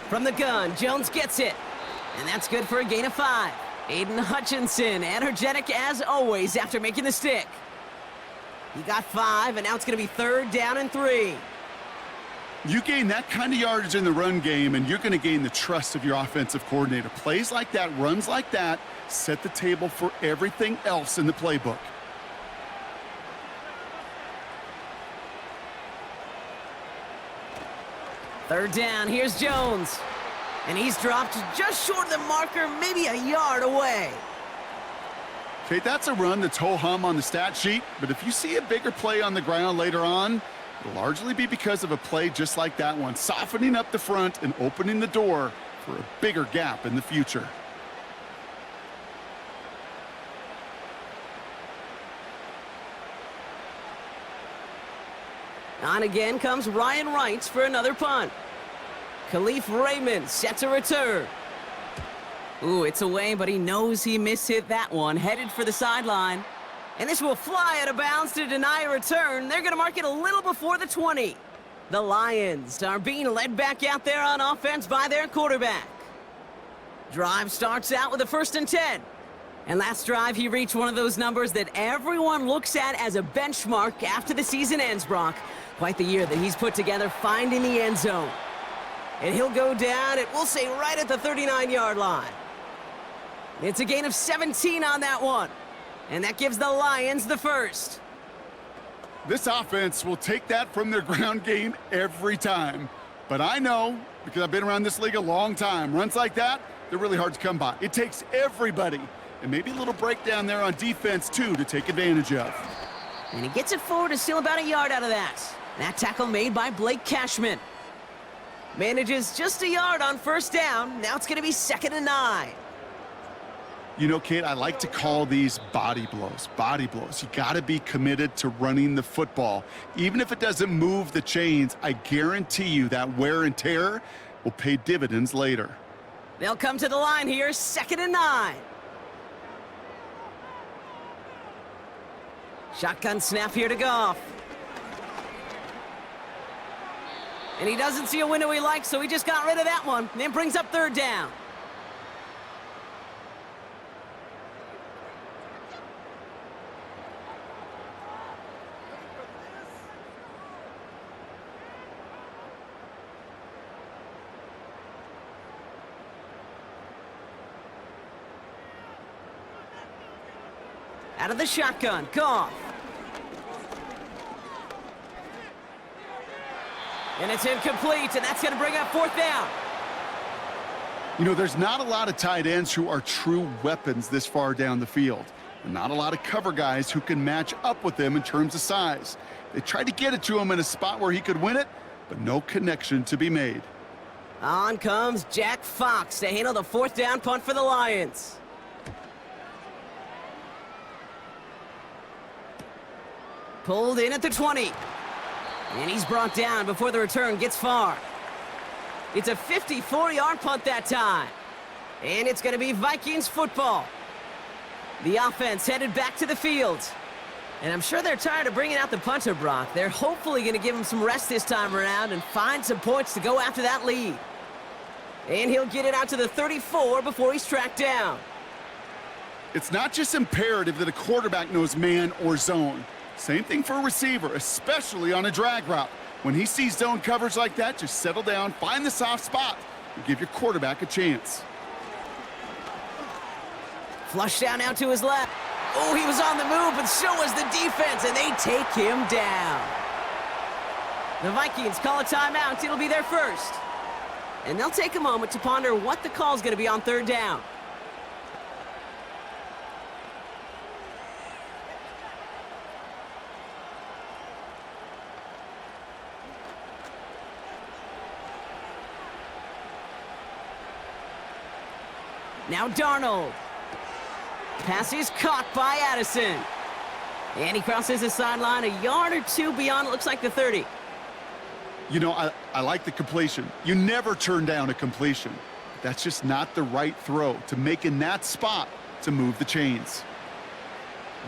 From the gun, Jones gets it. And that's good for a gain of 5. Aiden Hutchinson, energetic as always after making the stick. He got 5, and now it's going to be 3rd down and 3. You gain that kind of yardage in the run game, and you're going to gain the trust of your offensive coordinator. Plays like that, runs like that, set the table for everything else in the playbook. Third down, here's Jones. And he's dropped just short of the marker, maybe a yard away. Okay, that's a run that's ho-hum on the stat sheet, but if you see a bigger play on the ground later on, it'll largely be because of a play just like that one, softening up the front and opening the door for a bigger gap in the future. On again comes Ryan Wright for another punt. Khalif Raymond set to return. Ooh, it's away, but he knows he mishit that one. Headed for the sideline. And this will fly out of bounds to deny a return. They're going to mark it a little before the 20. The Lions are being led back out there on offense by their quarterback. Drive starts out with a 1st and 10. And last drive, he reached one of those numbers that everyone looks at as a benchmark after the season ends, Brock. Quite the year that he's put together finding the end zone. And he'll go down, we'll say right at the 39-yard line. It's a gain of 17 on that one. And that gives the Lions the first. This offense will take that from their ground game every time. But I know, because I've been around this league a long time, runs like that, they're really hard to come by. It takes everybody. And maybe a little breakdown there on defense, too, to take advantage of. And he gets it forward to steal about a yard out of that. That tackle made by Blake Cashman. Manages just a yard on 1st down. Now it's going to be 2nd and 9. You know, Kate, I like to call these body blows. Body blows. You got to be committed to running the football. Even if it doesn't move the chains, I guarantee you that wear and tear will pay dividends later. They'll come to the line here, 2nd and 9. Shotgun snap here to Goff. And he doesn't see a window he likes, so he just got rid of that one. Then brings up 3rd down. Out of the shotgun, Goff. And it's incomplete, and that's going to bring up 4th down. You know, there's not a lot of tight ends who are true weapons this far down the field. And not a lot of cover guys who can match up with them in terms of size. They tried to get it to him in a spot where he could win it, but no connection to be made. On comes Jack Fox to handle the 4th down punt for the Lions. Pulled in at the 20. And he's brought down before the return gets far. It's a 54-yard punt that time. And it's going to be Vikings football. The offense headed back to the field. And I'm sure they're tired of bringing out the punter, Brock. They're hopefully going to give him some rest this time around and find some points to go after that lead. And he'll get it out to the 34 before he's tracked down. It's not just imperative that a quarterback knows man or zone. Same thing for a receiver, especially on a drag route. When he sees zone coverage like that, just settle down, find the soft spot, and give your quarterback a chance. Flush down out to his left. Oh, he was on the move, but so was the defense, and they take him down. The Vikings call a timeout. It'll be their first. And they'll take a moment to ponder what the call's going to be on 3rd down. Now Darnold. Pass is caught by Addison. And he crosses the sideline a yard or 2 beyond, it looks like the 30. You know, I like the completion. You never turn down a completion. That's just not the right throw to make in that spot to move the chains.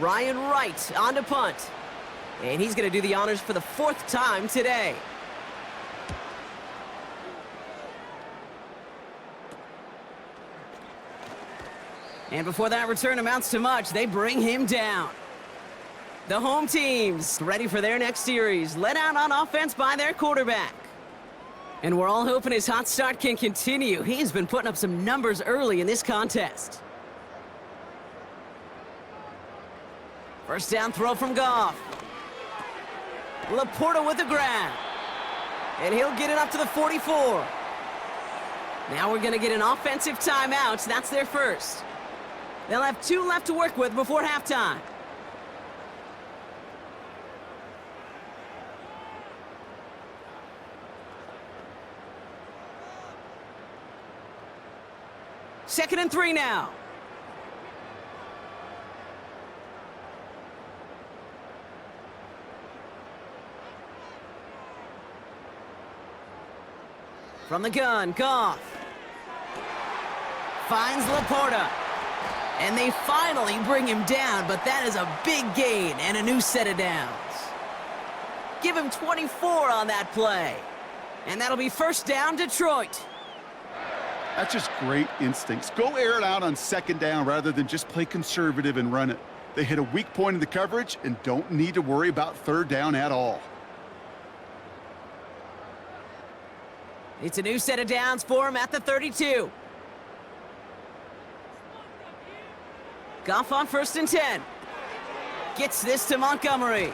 Ryan Wright on to punt. And he's going to do the honors for the 4th time today. And before that return amounts to much, they bring him down. The home team's ready for their next series, led out on offense by their quarterback. And we're all hoping his hot start can continue. He's been putting up some numbers early in this contest. First down throw from Goff. Laporta with the grab. And he'll get it up to the 44. Now we're going to get an offensive timeout. That's their first. They'll have 2 left to work with before halftime. Second and 3 now. From the gun, Goff. Finds Laporta. And they finally bring him down, but that is a big gain and a new set of downs. Give him 24 on that play. And that'll be first down, Detroit. That's just great instincts. Go air it out on second down rather than just play conservative and run it. They hit a weak point in the coverage and don't need to worry about third down at all. It's a new set of downs for him at the 32. Goff on first and 10. Gets this to Montgomery.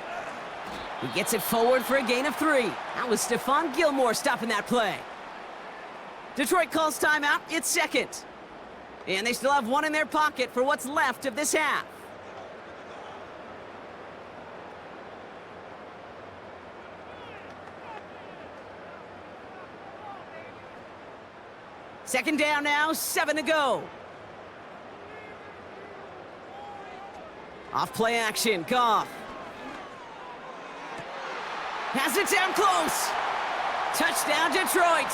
He gets it forward for a gain of 3. That was Stephon Gilmore stopping that play. Detroit calls timeout. It's second. And they still have 1 in their pocket for what's left of this half. Second down now, 7 to go. Off play action, Goff. Has it down close. Touchdown, Detroit.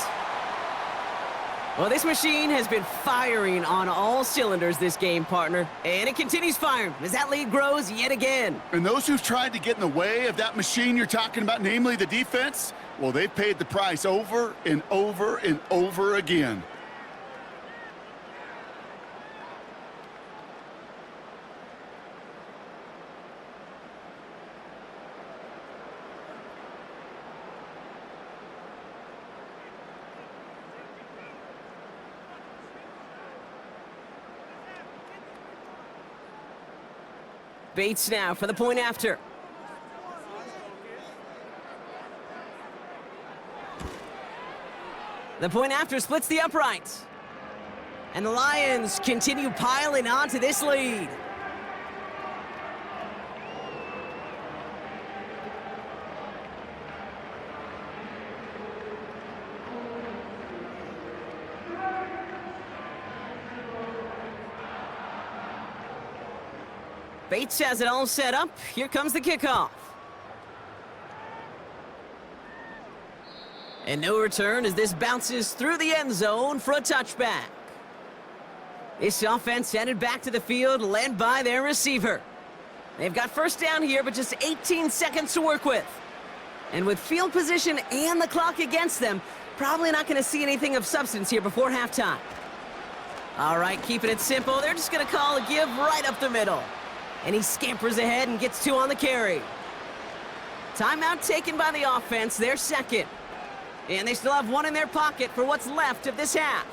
Well, this machine has been firing on all cylinders this game, partner. And it continues firing as that lead grows yet again. And those who've tried to get in the way of that machine you're talking about, namely the defense, well, they've paid the price over and over and over again. Bates now for the point after. The point after splits the uprights. And the Lions continue piling onto this lead. Bates has it all set up. Here comes the kickoff. And no return as this bounces through the end zone for a touchback. This offense headed back to the field, led by their receiver. They've got first down here, but just 18 seconds to work with. And with field position and the clock against them, probably not going to see anything of substance here before halftime. All right, keeping it simple. They're just going to call a give right up the middle. And he scampers ahead and gets 2 on the carry. Timeout taken by the offense, their second. And they still have 1 in their pocket for what's left of this half.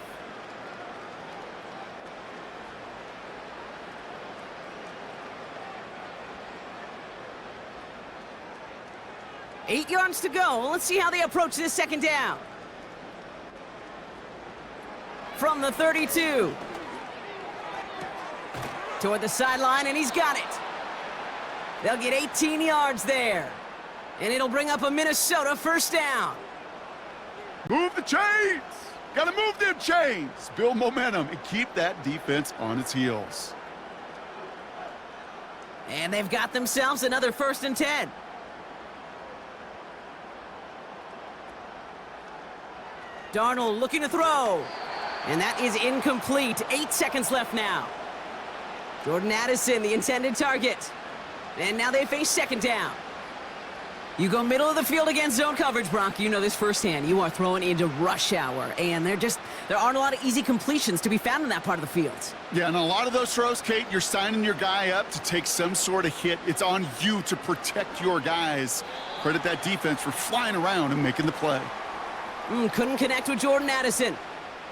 Eight yards to go. Let's see how they approach this second down. From the 32. Toward the sideline, and he's got it. They'll get 18 yards there. And it'll bring up a Minnesota first down. Move the chains! Gotta move them chains! Build momentum and keep that defense on its heels. And they've got themselves another first and 10. Darnold looking to throw. And that is incomplete. 8 seconds left now. Jordan Addison, the intended target. And now they face second down. You go middle of the field against zone coverage, Brock. You know this firsthand. You are throwing into rush hour. And there aren't a lot of easy completions to be found in that part of the field. Yeah, and a lot of those throws, Kate, you're signing your guy up to take some sort of hit. It's on you to protect your guys. Credit that defense for flying around and making the play. Couldn't connect with Jordan Addison.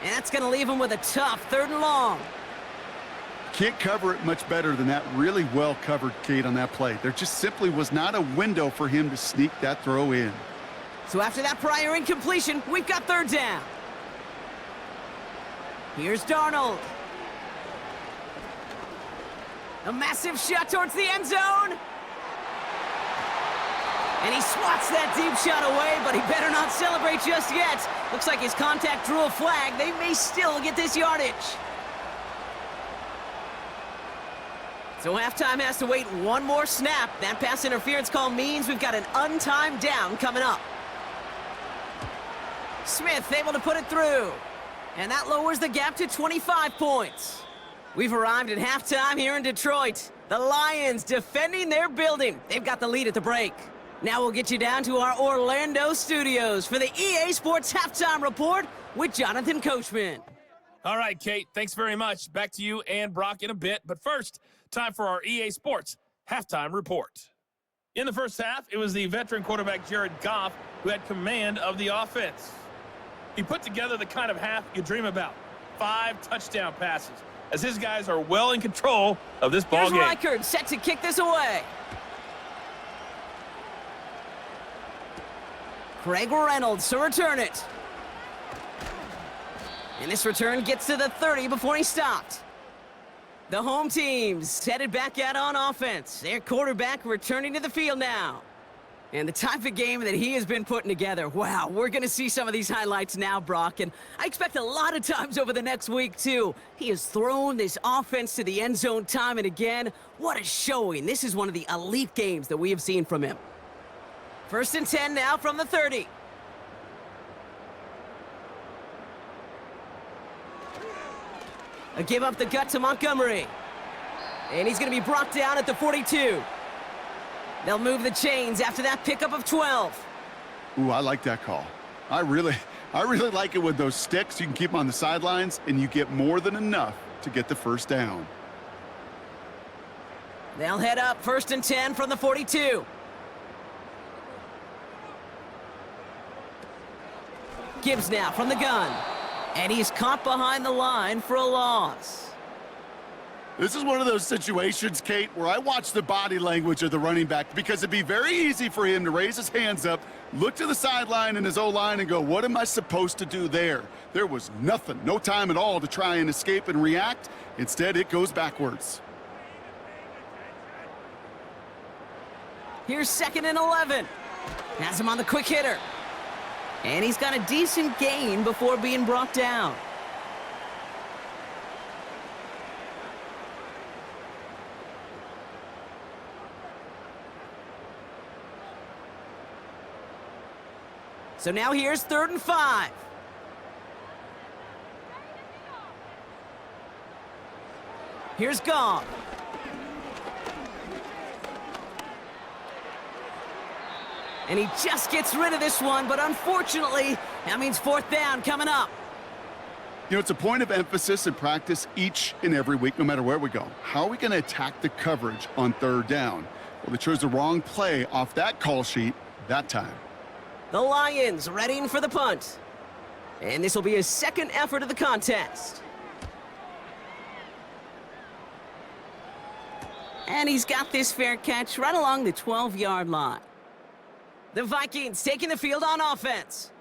And that's going to leave him with a tough 3rd and long. Can't cover it much better than that. Really well covered, Kate, on that play. There just simply was not a window for him to sneak that throw in. So after that prior incompletion, we've got third down. Here's Darnold. A massive shot towards the end zone. And he swats that deep shot away, but he better not celebrate just yet. Looks like his contact drew a flag. They may still get this yardage. So halftime has to wait one more snap. That pass interference call means we've got an untimed down coming up. Smith able to put it through. And that lowers the gap to 25 points. We've arrived at halftime here in Detroit. The Lions defending their building. They've got the lead at the break. Now we'll get you down to our Orlando studios for the EA Sports Halftime Report with Jonathan Coachman. All right, Kate, thanks very much. Back to you and Brock in a bit. But first, time for our EA Sports Halftime Report. In the first half, it was the veteran quarterback Jared Goff who had command of the offense. He put together the kind of half you dream about. 5 touchdown passes, as his guys are well in control of this ball game. Here's Reichard set to kick this away. Craig Reynolds to return it. And this return gets to the 30 before he stopped. The home team's headed back out on offense. Their quarterback returning to the field now. And the type of game that he has been putting together, wow, we're going to see some of these highlights now, Brock, and I expect a lot of times over the next week, too. He has thrown this offense to the end zone time and again. What a showing. This is one of the elite games that we have seen from him. 1st and 10 now from the 30. A give up the gut to Montgomery. And he's going to be brought down at the 42. They'll move the chains after that pickup of 12. Ooh, I like that call. I really like it with those sticks. You can keep them on the sidelines, and you get more than enough to get the first down. They'll head up 1st and 10 from the 42. Gibbs now from the gun. And he's caught behind the line for a loss. This is one of those situations, Kate, where I watch the body language of the running back because it'd be very easy for him to raise his hands up, look to the sideline and his O-line and go, what am I supposed to do there? There was nothing, no time at all to try and escape and react. Instead, it goes backwards. Here's 2nd and 11. Has him on the quick hitter. And he's got a decent gain before being brought down. So now here's 3rd and 5. Here's Goff. And he just gets rid of this one, but unfortunately, that means 4th down coming up. You know, it's a point of emphasis in practice each and every week, no matter where we go. How are we going to attack the coverage on 3rd down? Well, they chose the wrong play off that call sheet that time. The Lions readying for the punt. And this will be his 2nd effort of the contest. And he's got this fair catch right along the 12-yard line. The Vikings taking the field on offense.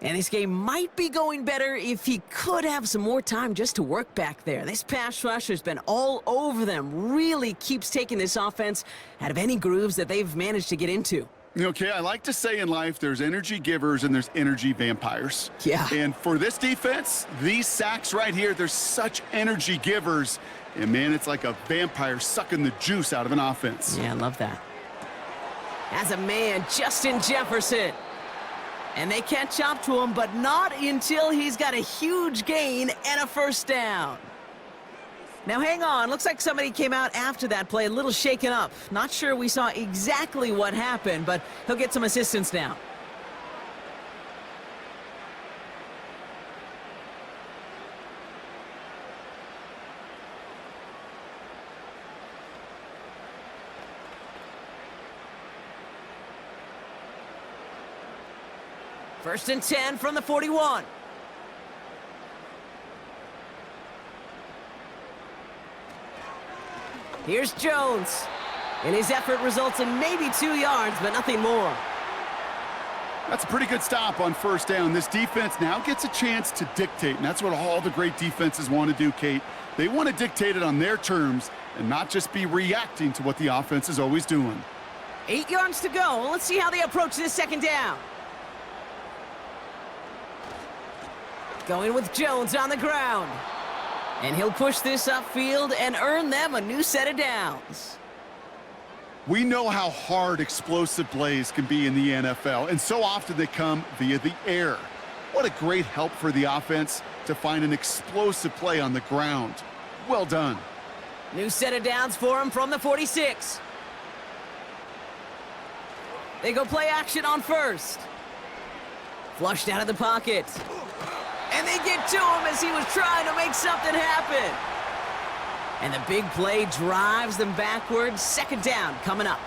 And this game might be going better if he could have some more time just to work back there. This pass rush has been all over them. Really keeps taking this offense out of any grooves that they've managed to get into. Okay, I like to say in life there's energy givers and there's energy vampires. Yeah. And for this defense, these sacks right here, they're such energy givers. And, man, it's like a vampire sucking the juice out of an offense. Yeah, I love that. As a man, Justin Jefferson. And they catch up to him, but not until he's got a huge gain and a 1st down. Now, hang on. Looks like somebody came out after that play a little shaken up. Not sure we saw exactly what happened, but he'll get some assistance now. First and 10 from the 41. Here's Jones. And his effort results in maybe 2 yards, but nothing more. That's a pretty good stop on first down. This defense now gets a chance to dictate, and that's what all the great defenses want to do, Kate. They want to dictate it on their terms and not just be reacting to what the offense is always doing. 8 yards to go. Let's see how they approach this second down. Going with Jones on the ground. And he'll push this upfield and earn them a new set of downs. We know how hard explosive plays can be in the NFL, and so often they come via the air. What a great help for the offense to find an explosive play on the ground. Well done. New set of downs for him from the 46. They go play action on first. Flushed out of the pocket. And they get to him as he was trying to make something happen. And the big play drives them backwards. Second down coming up.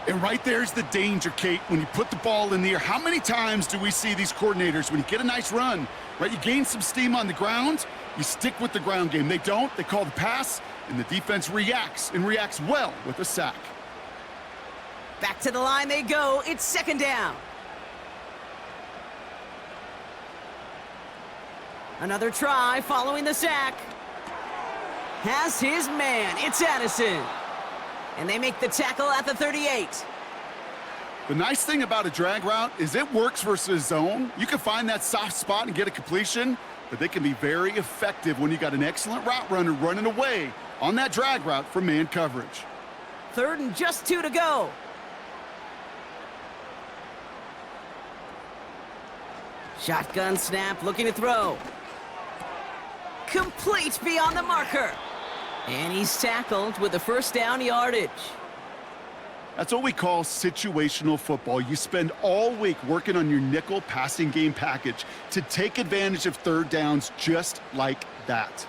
And right there's the danger, Kate, when you put the ball in the air. How many times do we see these coordinators, when you get a nice run, right, you gain some steam on the ground, you stick with the ground game. They don't. They call the pass, and the defense reacts, and reacts well with a sack. Back to the line they go. It's second down. Another try following the sack. Has his man. It's Addison. And they make the tackle at the 38. The nice thing about a drag route is it works versus zone. You can find that soft spot and get a completion, but they can be very effective when you got an excellent route runner running away on that drag route from man coverage. Third and just 2 to go. Shotgun snap, looking to throw. Complete beyond the marker. And he's tackled with the first down yardage. That's what we call situational football. You spend all week working on your nickel passing game package to take advantage of third downs just like that.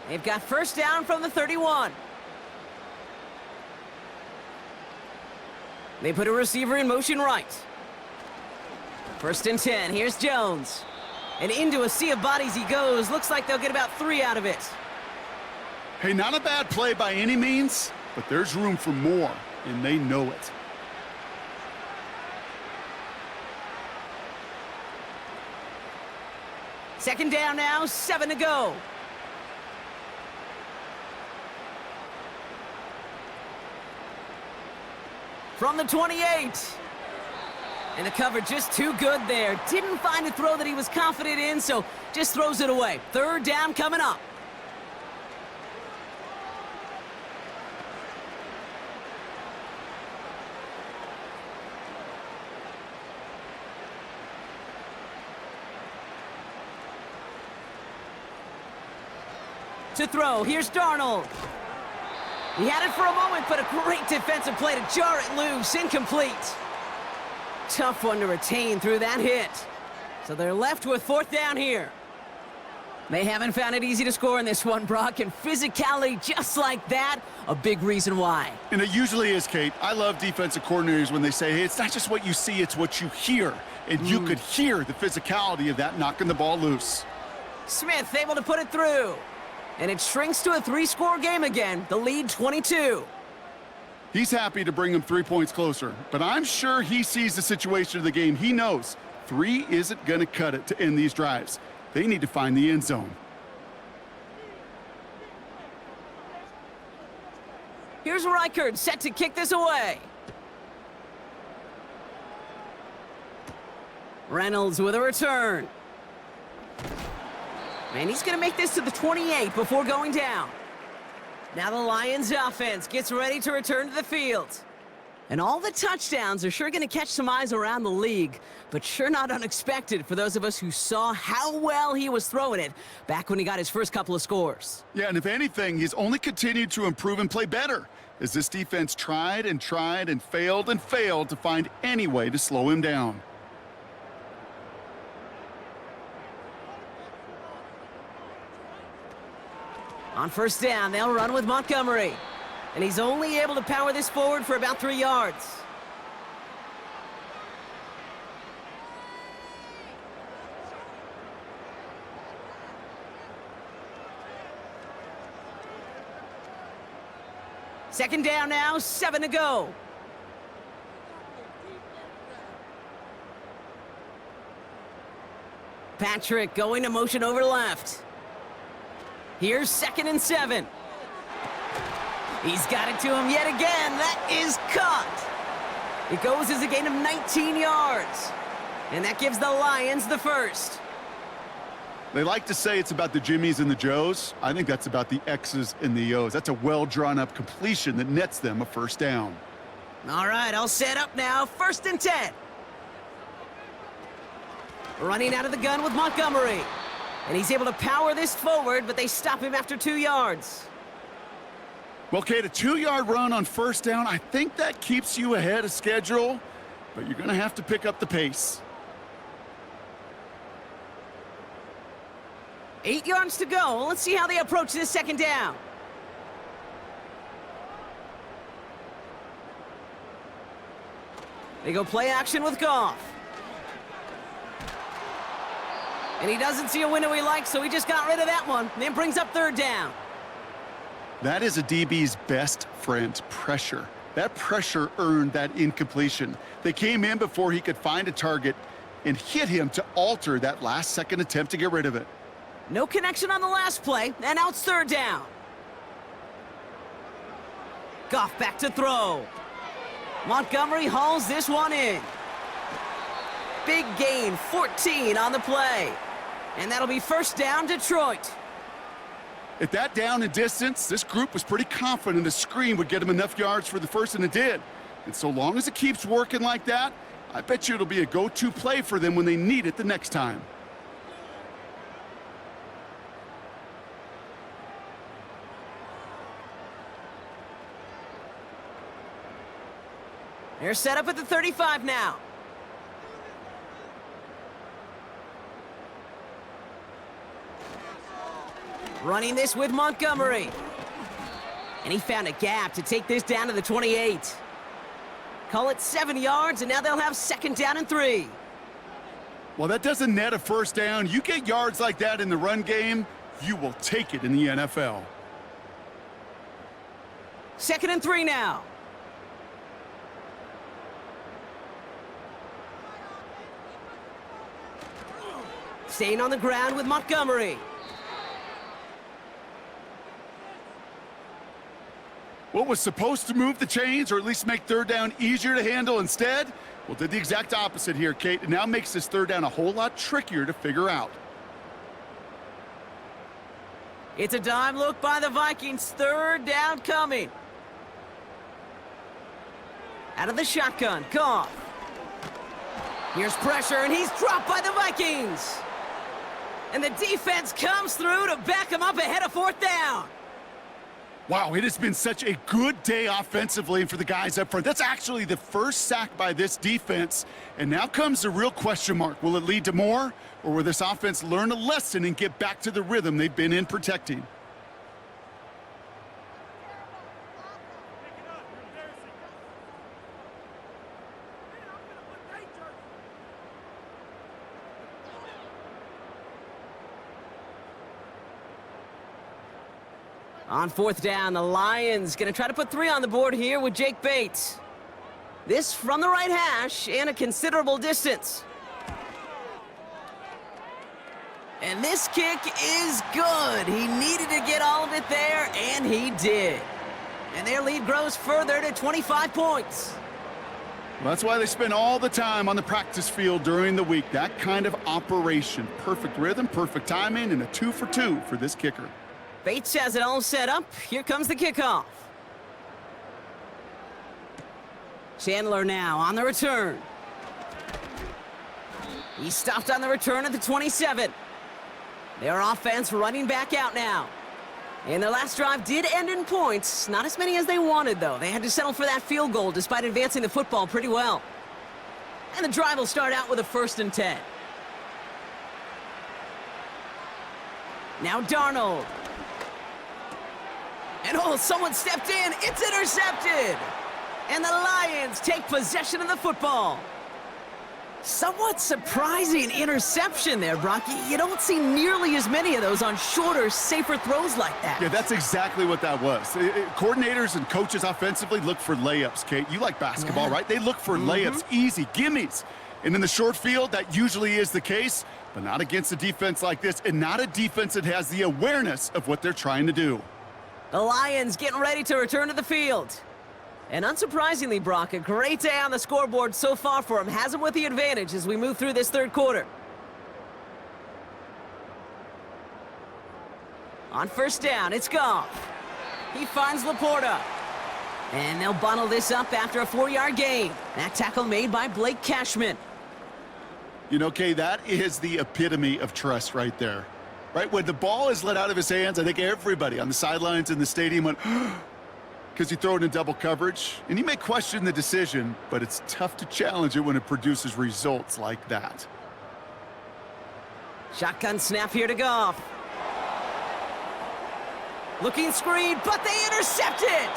They've got first down from the 31. They put a receiver in motion right. First and 10. Here's Jones. And into a sea of bodies he goes. Looks like they'll get about 3 out of it. Hey, not a bad play by any means, but there's room for more, and they know it. Second down now, 7 to go. From the 28. And the cover just too good there. Didn't find a throw that he was confident in, so just throws it away. Third down coming up. To throw, here's Darnold. He had it for a moment, but a great defensive play to jar it loose. Incomplete. Tough one to retain through that hit. So they're left with fourth down here. They haven't found it easy to score in this one, Brock, and physicality just like that, a big reason why. And it usually is, Kate. I love defensive coordinators when they say, hey, it's not just what you see, it's what you hear. And you could hear the physicality of that knocking the ball loose. Smith able to put it through. And it shrinks to a 3-score game again, the lead 22. He's happy to bring him 3 points closer, but I'm sure he sees the situation of the game. He knows 3 isn't going to cut it to end these drives. They need to find the end zone. Here's Reichard set to kick this away. Reynolds with a return. And he's going to make this to the 28 before going down. Now the Lions offense gets ready to return to the field. And all the touchdowns are sure going to catch some eyes around the league, but sure not unexpected for those of us who saw how well he was throwing it back when he got his first couple of scores. Yeah, and if anything, he's only continued to improve and play better as this defense tried and failed to find any way to slow him down. On first down, they'll run with Montgomery. And he's only able to power this forward for about 3 yards. Second down now, 7 to go. Patrick going to motion over left. Here's 2nd and 7. He's got it to him yet again. That is caught. It goes as a gain of 19 yards. And that gives the Lions the first. They like to say it's about the Jimmies and the Joes. I think that's about the X's and the O's. That's a well-drawn-up completion that nets them a first down. All right, all set up now. 1st and 10. Running out of the gun with Montgomery. And he's able to power this forward, but they stop him after 2 yards. Well, Kate, a 2-yard run on first down, I think that keeps you ahead of schedule, but you're going to have to pick up the pace. 8 yards to go. Let's see how they approach this 2nd down. They go play action with Goff. And he doesn't see a window he likes, so he just got rid of that one. And then brings up 3rd down. That is a DB's best friend, pressure. That pressure earned that incompletion. They came in before he could find a target and hit him to alter that last-second attempt to get rid of it. No connection on the last play, and now it's 3rd down. Goff back to throw. Montgomery hauls this one in. Big gain, 14 on the play. And that'll be 1st down, Detroit. At that down and distance, this group was pretty confident a screen would get him enough yards for the first, and it did. And so long as it keeps working like that, I bet you it'll be a go-to play for them when they need it the next time. They're set up at the 35 now. Running this with Montgomery. And he found a gap to take this down to the 28. Call it 7 yards, and now they'll have 2nd down and 3. Well, that doesn't net a first down. You get yards like that in the run game, you will take it in the NFL. 2nd and 3 now. Staying on the ground with Montgomery. What was supposed to move the chains or at least make 3rd down easier to handle instead? Well, did the exact opposite here, Kate. It now makes this 3rd down a whole lot trickier to figure out. It's a dime look by the Vikings. 3rd down coming. Out of the shotgun, Goff. Here's pressure, and he's dropped by the Vikings. And the defense comes through to back him up ahead of 4th down. Wow, it has been such a good day offensively for the guys up front. That's actually the first sack by this defense. And now comes the real question mark. Will it lead to more? Or will this offense learn a lesson and get back to the rhythm they've been in protecting? On 4th down, the Lions going to try to put 3 on the board here with Jake Bates. This from the right hash and a considerable distance. And this kick is good. He needed to get all of it there, and he did. And their lead grows further to 25 points. Well, that's why they spend all the time on the practice field during the week. That kind of operation. Perfect rhythm, perfect timing, and a 2 for 2 for this kicker. Bates has it all set up. Here comes the kickoff. Chandler now on the return. He stopped on the return at the 27. Their offense running back out now. And their last drive did end in points. Not as many as they wanted, though. They had to settle for that field goal despite advancing the football pretty well. And the drive will start out with a 1st and 10. Now Darnold. And oh, someone stepped in. It's intercepted. And the Lions take possession of the football. Somewhat surprising interception there, Brock. You don't see nearly as many of those on shorter, safer throws like that. Yeah, that's exactly what that was. Coordinators and coaches offensively look for layups, Kate. You like basketball, right? They look for layups, easy gimmies. And in the short field, that usually is the case, but not against a defense like this, and not a defense that has the awareness of what they're trying to do. The Lions getting ready to return to the field. And unsurprisingly, Brock, a great day on the scoreboard so far for him. Has him with the advantage as we move through this third quarter. On first down, it's Goff. He finds Laporta. And they'll bundle this up after a 4-yard gain. That tackle made by Blake Cashman. You know, Kay, that is the epitome of trust right there. Right? When the ball is let out of his hands, I think everybody on the sidelines in the stadium went, because you throw it in double coverage. And you may question the decision, but it's tough to challenge it when it produces results like that. Shotgun snap here to Goff. Looking screen, but they intercept it!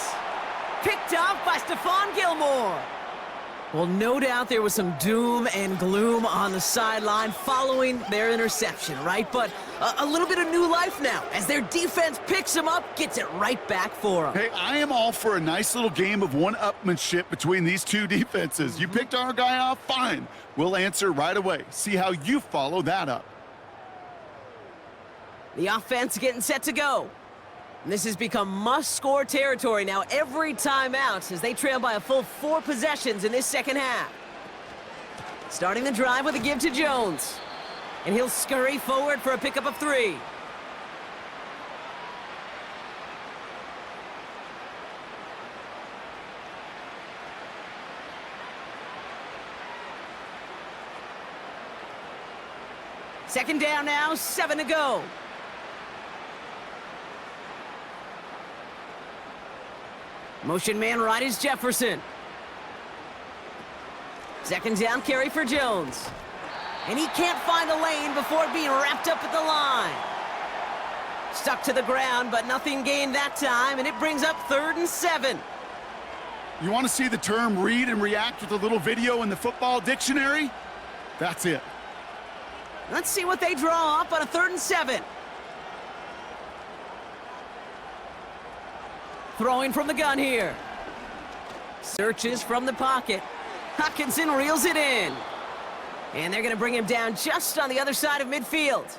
Picked up by Stephon Gilmore. Well, no doubt there was some doom and gloom on the sideline following their interception, right? But a little bit of new life now as their defense picks them up, gets it right back for them. Hey, I am all for a nice little game of one-upmanship between these two defenses. You picked our guy off, fine. We'll answer right away. See how you follow that up. The offense getting set to go. And this has become must-score territory now every time out as they trail by a full 4 possessions in this second half. Starting the drive with a give to Jones. And he'll scurry forward for a pickup of 3. Second down now, 7 to go. Motion man right is Jefferson. Second down carry for Jones. And he can't find a lane before being wrapped up at the line. Stuck to the ground, but nothing gained that time, and it brings up 3rd and 7. You want to see the term read and react with a little video in the football dictionary? That's it. Let's see what they draw up on a 3rd and 7. Throwing from the gun here. Searches from the pocket. Hockenson reels it in. And they're going to bring him down just on the other side of midfield.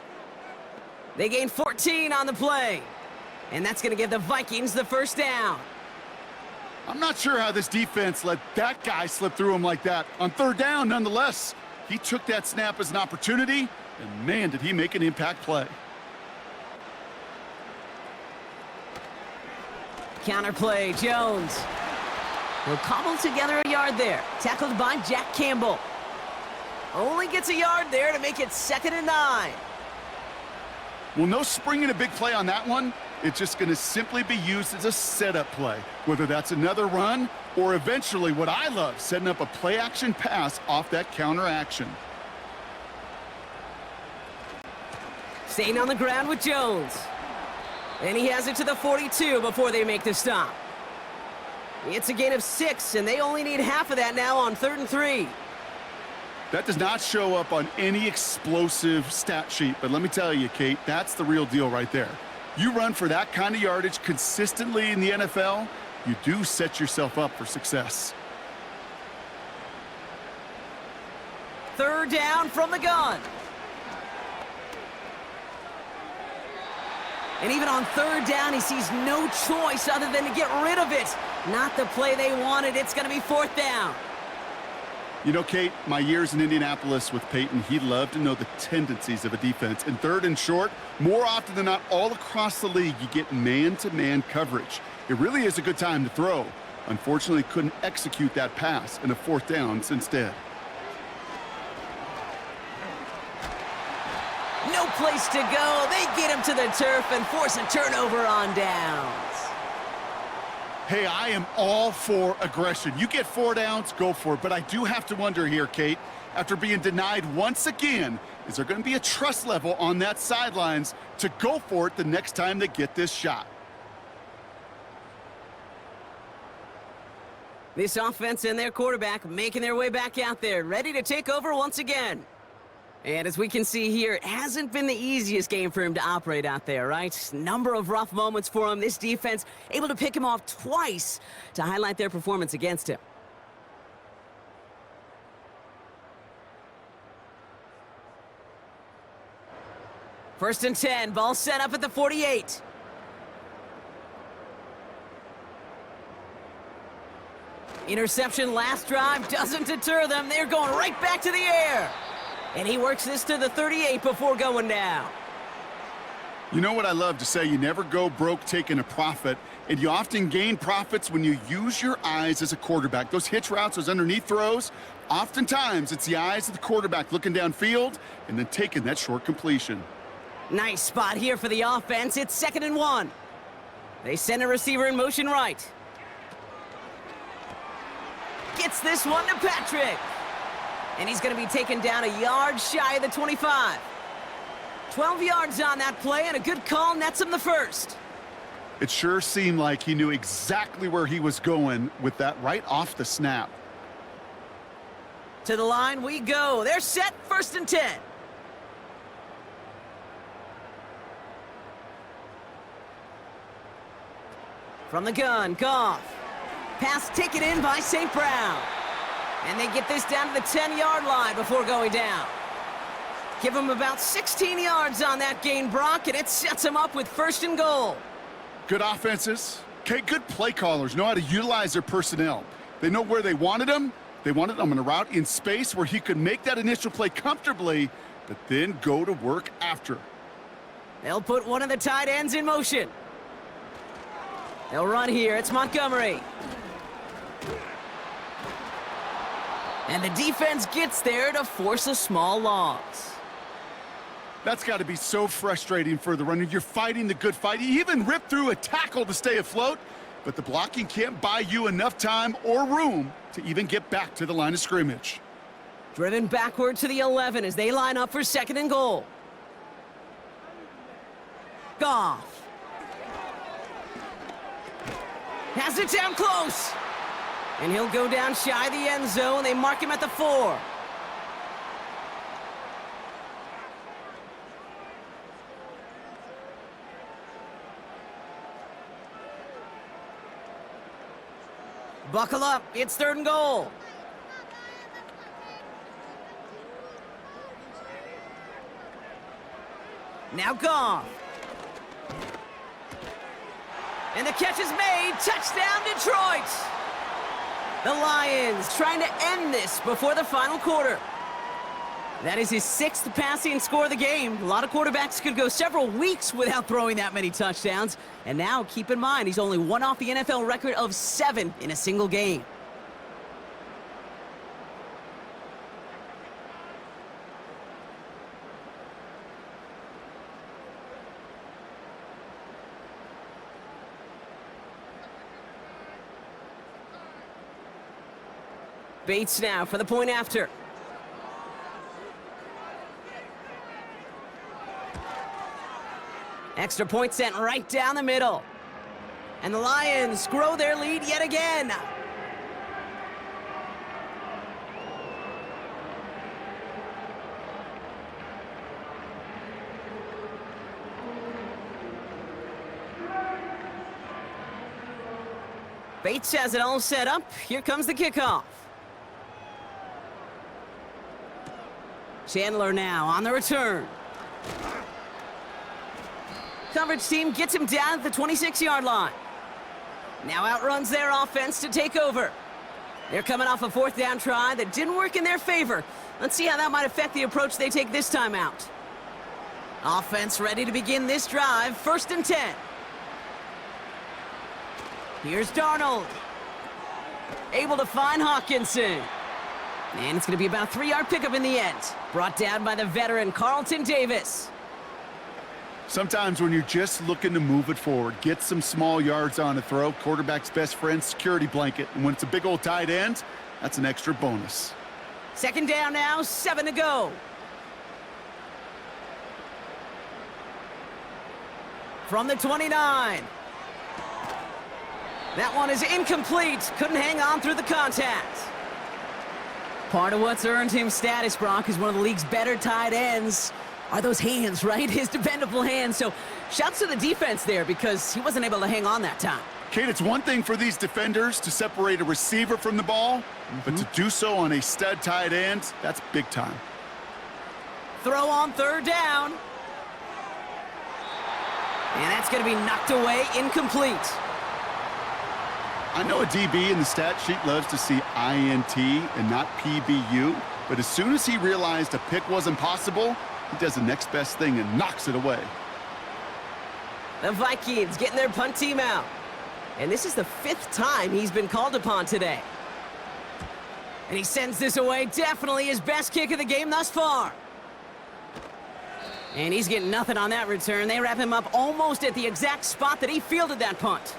They gain 14 on the play. And that's going to give the Vikings the first down. I'm not sure how this defense let that guy slip through him like that. On 3rd down, nonetheless, he took that snap as an opportunity, and man, did he make an impact play. Counterplay, Jones. He'll cobble together a yard there. Tackled by Jack Campbell. Only gets a yard there to make it 2nd and 9. Well, no springing a big play on that one. It's just going to simply be used as a setup play, whether that's another run or eventually what I love, setting up a play-action pass off that counter action. Staying on the ground with Jones. And he has it to the 42 before they make the stop. It's a gain of 6, and they only need half of that now on 3rd and 3. That does not show up on any explosive stat sheet, but let me tell you, Kate, that's the real deal right there. You run for that kind of yardage consistently in the NFL, you do set yourself up for success. 3rd down from the gun. And even on 3rd down, he sees no choice other than to get rid of it. Not the play they wanted. It's going to be 4th down. You know, Kate, my years in Indianapolis with Peyton, he loved to know the tendencies of a defense. In 3rd and short, more often than not, all across the league, you get man-to-man coverage. It really is a good time to throw. Unfortunately, couldn't execute that pass, and a 4th down instead. No place to go. They get him to the turf and force a turnover on downs. Hey, I am all for aggression. You get 4 downs, go for it. But I do have to wonder here, Kate, after being denied once again, is there going to be a trust level on that sidelines to go for it the next time they get this shot? This offense and their quarterback making their way back out there, ready to take over once again. And as we can see here, it hasn't been the easiest game for him to operate out there, right? Number of rough moments for him. This defense able to pick him off twice to highlight their performance against him. First and 10, ball set up at the 48. Interception last drive doesn't deter them. They're going right back to the air. And he works this to the 38 before going down. You know what I love to say? You never go broke taking a profit, and you often gain profits when you use your eyes as a quarterback. Those hitch routes, those underneath throws, oftentimes it's the eyes of the quarterback looking downfield and then taking that short completion. Nice spot here for the offense. It's 2nd and 1. They send a receiver in motion right. Gets this one to Patrick. And he's going to be taken down a yard shy of the 25. 12 yards on that play, and a good call nets him the first. It sure seemed like he knew exactly where he was going with that right off the snap. To the line we go. They're set, 1st and 10. From the gun, Goff. Pass taken in by St. Brown. And they get this down to the 10-yard line before going down. Give him about 16 yards on that gain, Brock, and it sets him up with 1st and goal. Good offenses. Okay, good play callers know how to utilize their personnel. They know where they wanted them. They wanted them on a route in space where he could make that initial play comfortably, but then go to work after. They'll put one of the tight ends in motion. They'll run here. It's Montgomery. And the defense gets there to force a small loss. That's got to be so frustrating for the runner. You're fighting the good fight. You even ripped through a tackle to stay afloat, but the blocking can't buy you enough time or room to even get back to the line of scrimmage. Driven backward to the 11 as they line up for 2nd and goal. Goff. Has it down close. And he'll go down shy of the end zone. They mark him at the 4. Buckle up. It's 3rd and goal. Now Goff. And the catch is made. Touchdown, Detroit. The Lions trying to end this before the final quarter. That is his 6th passing score of the game. A lot of quarterbacks could go several weeks without throwing that many touchdowns. And now, keep in mind, he's only one off the NFL record of 7 in a single game. Bates now for the point after. Extra point sent right down the middle. And the Lions grow their lead yet again. Bates has it all set up. Here comes the kickoff. Chandler now on the return. Coverage team gets him down at the 26-yard line. Now outruns their offense to take over. They're coming off a 4th down try that didn't work in their favor. Let's see how that might affect the approach they take this time out. Offense ready to begin this drive. 1st and 10. Here's Darnold. Able to find Hawkinson. And it's going to be about a 3-yard pickup in the end. Brought down by the veteran Carlton Davis. Sometimes when you're just looking to move it forward, get some small yards on a throw, quarterback's best friend, security blanket. And when it's a big old tight end, that's an extra bonus. 2nd down now, 7 to go. From the 29. That one is incomplete. Couldn't hang on through the contact. Part of what's earned him status, Brock, is one of the league's better tight ends. Are those hands, right? His dependable hands. So shouts to the defense there because he wasn't able to hang on that time. Kate, it's one thing for these defenders to separate a receiver from the ball, but to do so on a stud tight end, that's big time. Throw on 3rd down. And that's going to be knocked away, incomplete. I know a DB in the stat sheet loves to see INT and not PBU, but as soon as he realized a pick wasn't possible, he does the next best thing and knocks it away. The Vikings getting their punt team out. And this is the 5th time he's been called upon today. And he sends this away, definitely his best kick of the game thus far. And he's getting nothing on that return. They wrap him up almost at the exact spot that he fielded that punt.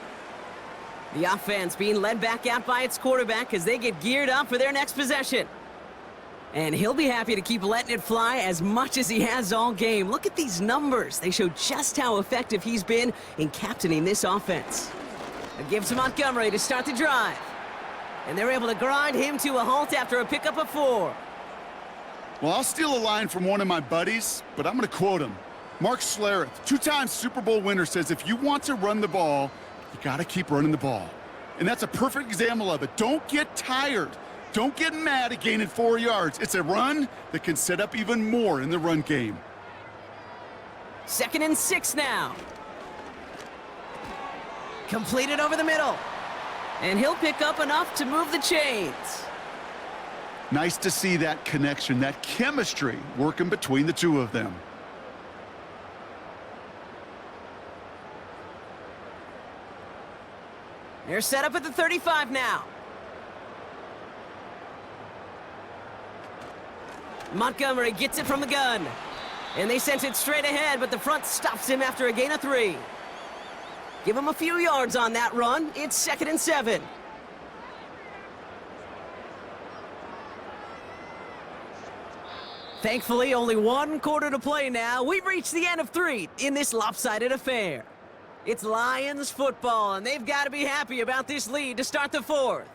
The offense being led back out by its quarterback as they get geared up for their next possession. And he'll be happy to keep letting it fly as much as he has all game. Look at these numbers. They show just how effective he's been in captaining this offense. A give to Montgomery to start the drive. And they're able to grind him to a halt after a pickup of 4. Well, I'll steal a line from one of my buddies, but I'm going to quote him. Mark Schlereth, 2-time Super Bowl winner, says if you want to run the ball, you got to keep running the ball. And that's a perfect example of it. Don't get tired. Don't get mad at gaining 4 yards. It's a run that can set up even more in the run game. 2nd and 6 now. Completed over the middle. And he'll pick up enough to move the chains. Nice to see that connection, that chemistry working between the two of them. They're set up at the 35 now. Montgomery gets it from the gun. And they sent it straight ahead, but the front stops him after a gain of 3. Give him a few yards on that run. It's 2nd and 7. Thankfully, only 1 quarter to play now. We've reached the end of 3 in this lopsided affair. It's Lions football, and they've got to be happy about this lead to start the 4th.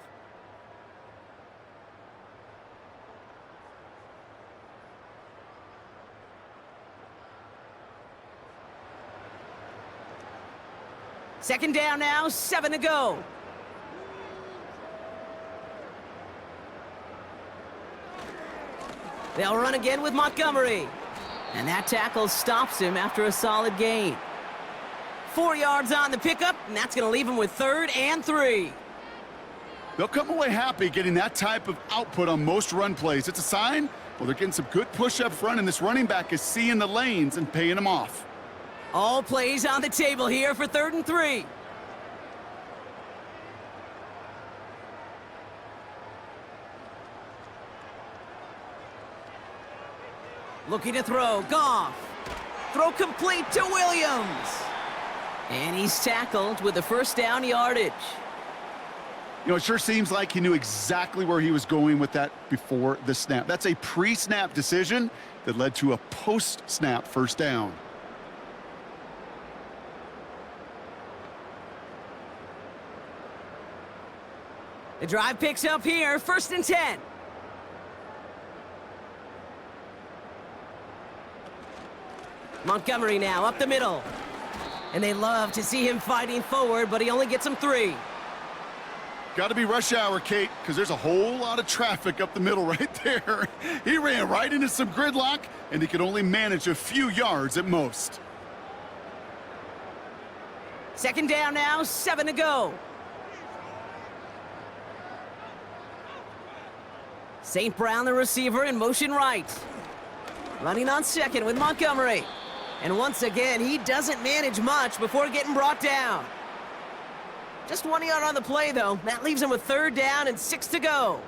Second down now, 7 to go. They'll run again with Montgomery. And that tackle stops him after a solid gain. 4 yards on the pickup, and that's going to leave him with 3rd and 3. They'll come away happy getting that type of output on most run plays. It's a sign, well, they're getting some good push up front, and this running back is seeing the lanes and paying them off. All plays on the table here for 3rd and 3. Looking to throw, Goff. Throw complete to Williams. And he's tackled with the 1st down yardage. You know, it sure seems like he knew exactly where he was going with that before the snap. That's a pre-snap decision that led to a post-snap 1st down. The drive picks up here, 1st and 10. Montgomery now up the middle. And they love to see him fighting forward, but he only gets them 3. Got to be rush hour, Kate, because there's a whole lot of traffic up the middle right there. He ran right into some gridlock, and he could only manage a few yards at most. 2nd down now, 7 to go. St. Brown, the receiver, in motion right. Running on 2nd with Montgomery. And once again, he doesn't manage much before getting brought down. Just 1 yard on the play, though. That leaves him with 3rd down and 6 to go.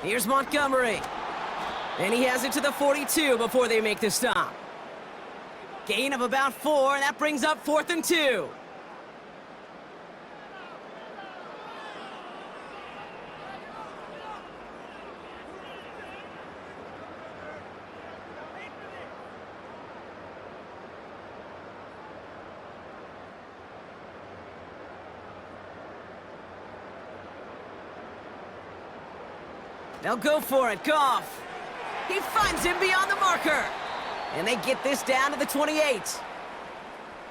Here's Montgomery. And he has it to the 42 before they make the stop. Gain of about 4, and that brings up 4th and 2. They'll go for it. Goff. He finds him beyond the marker. And they get this down to the 28.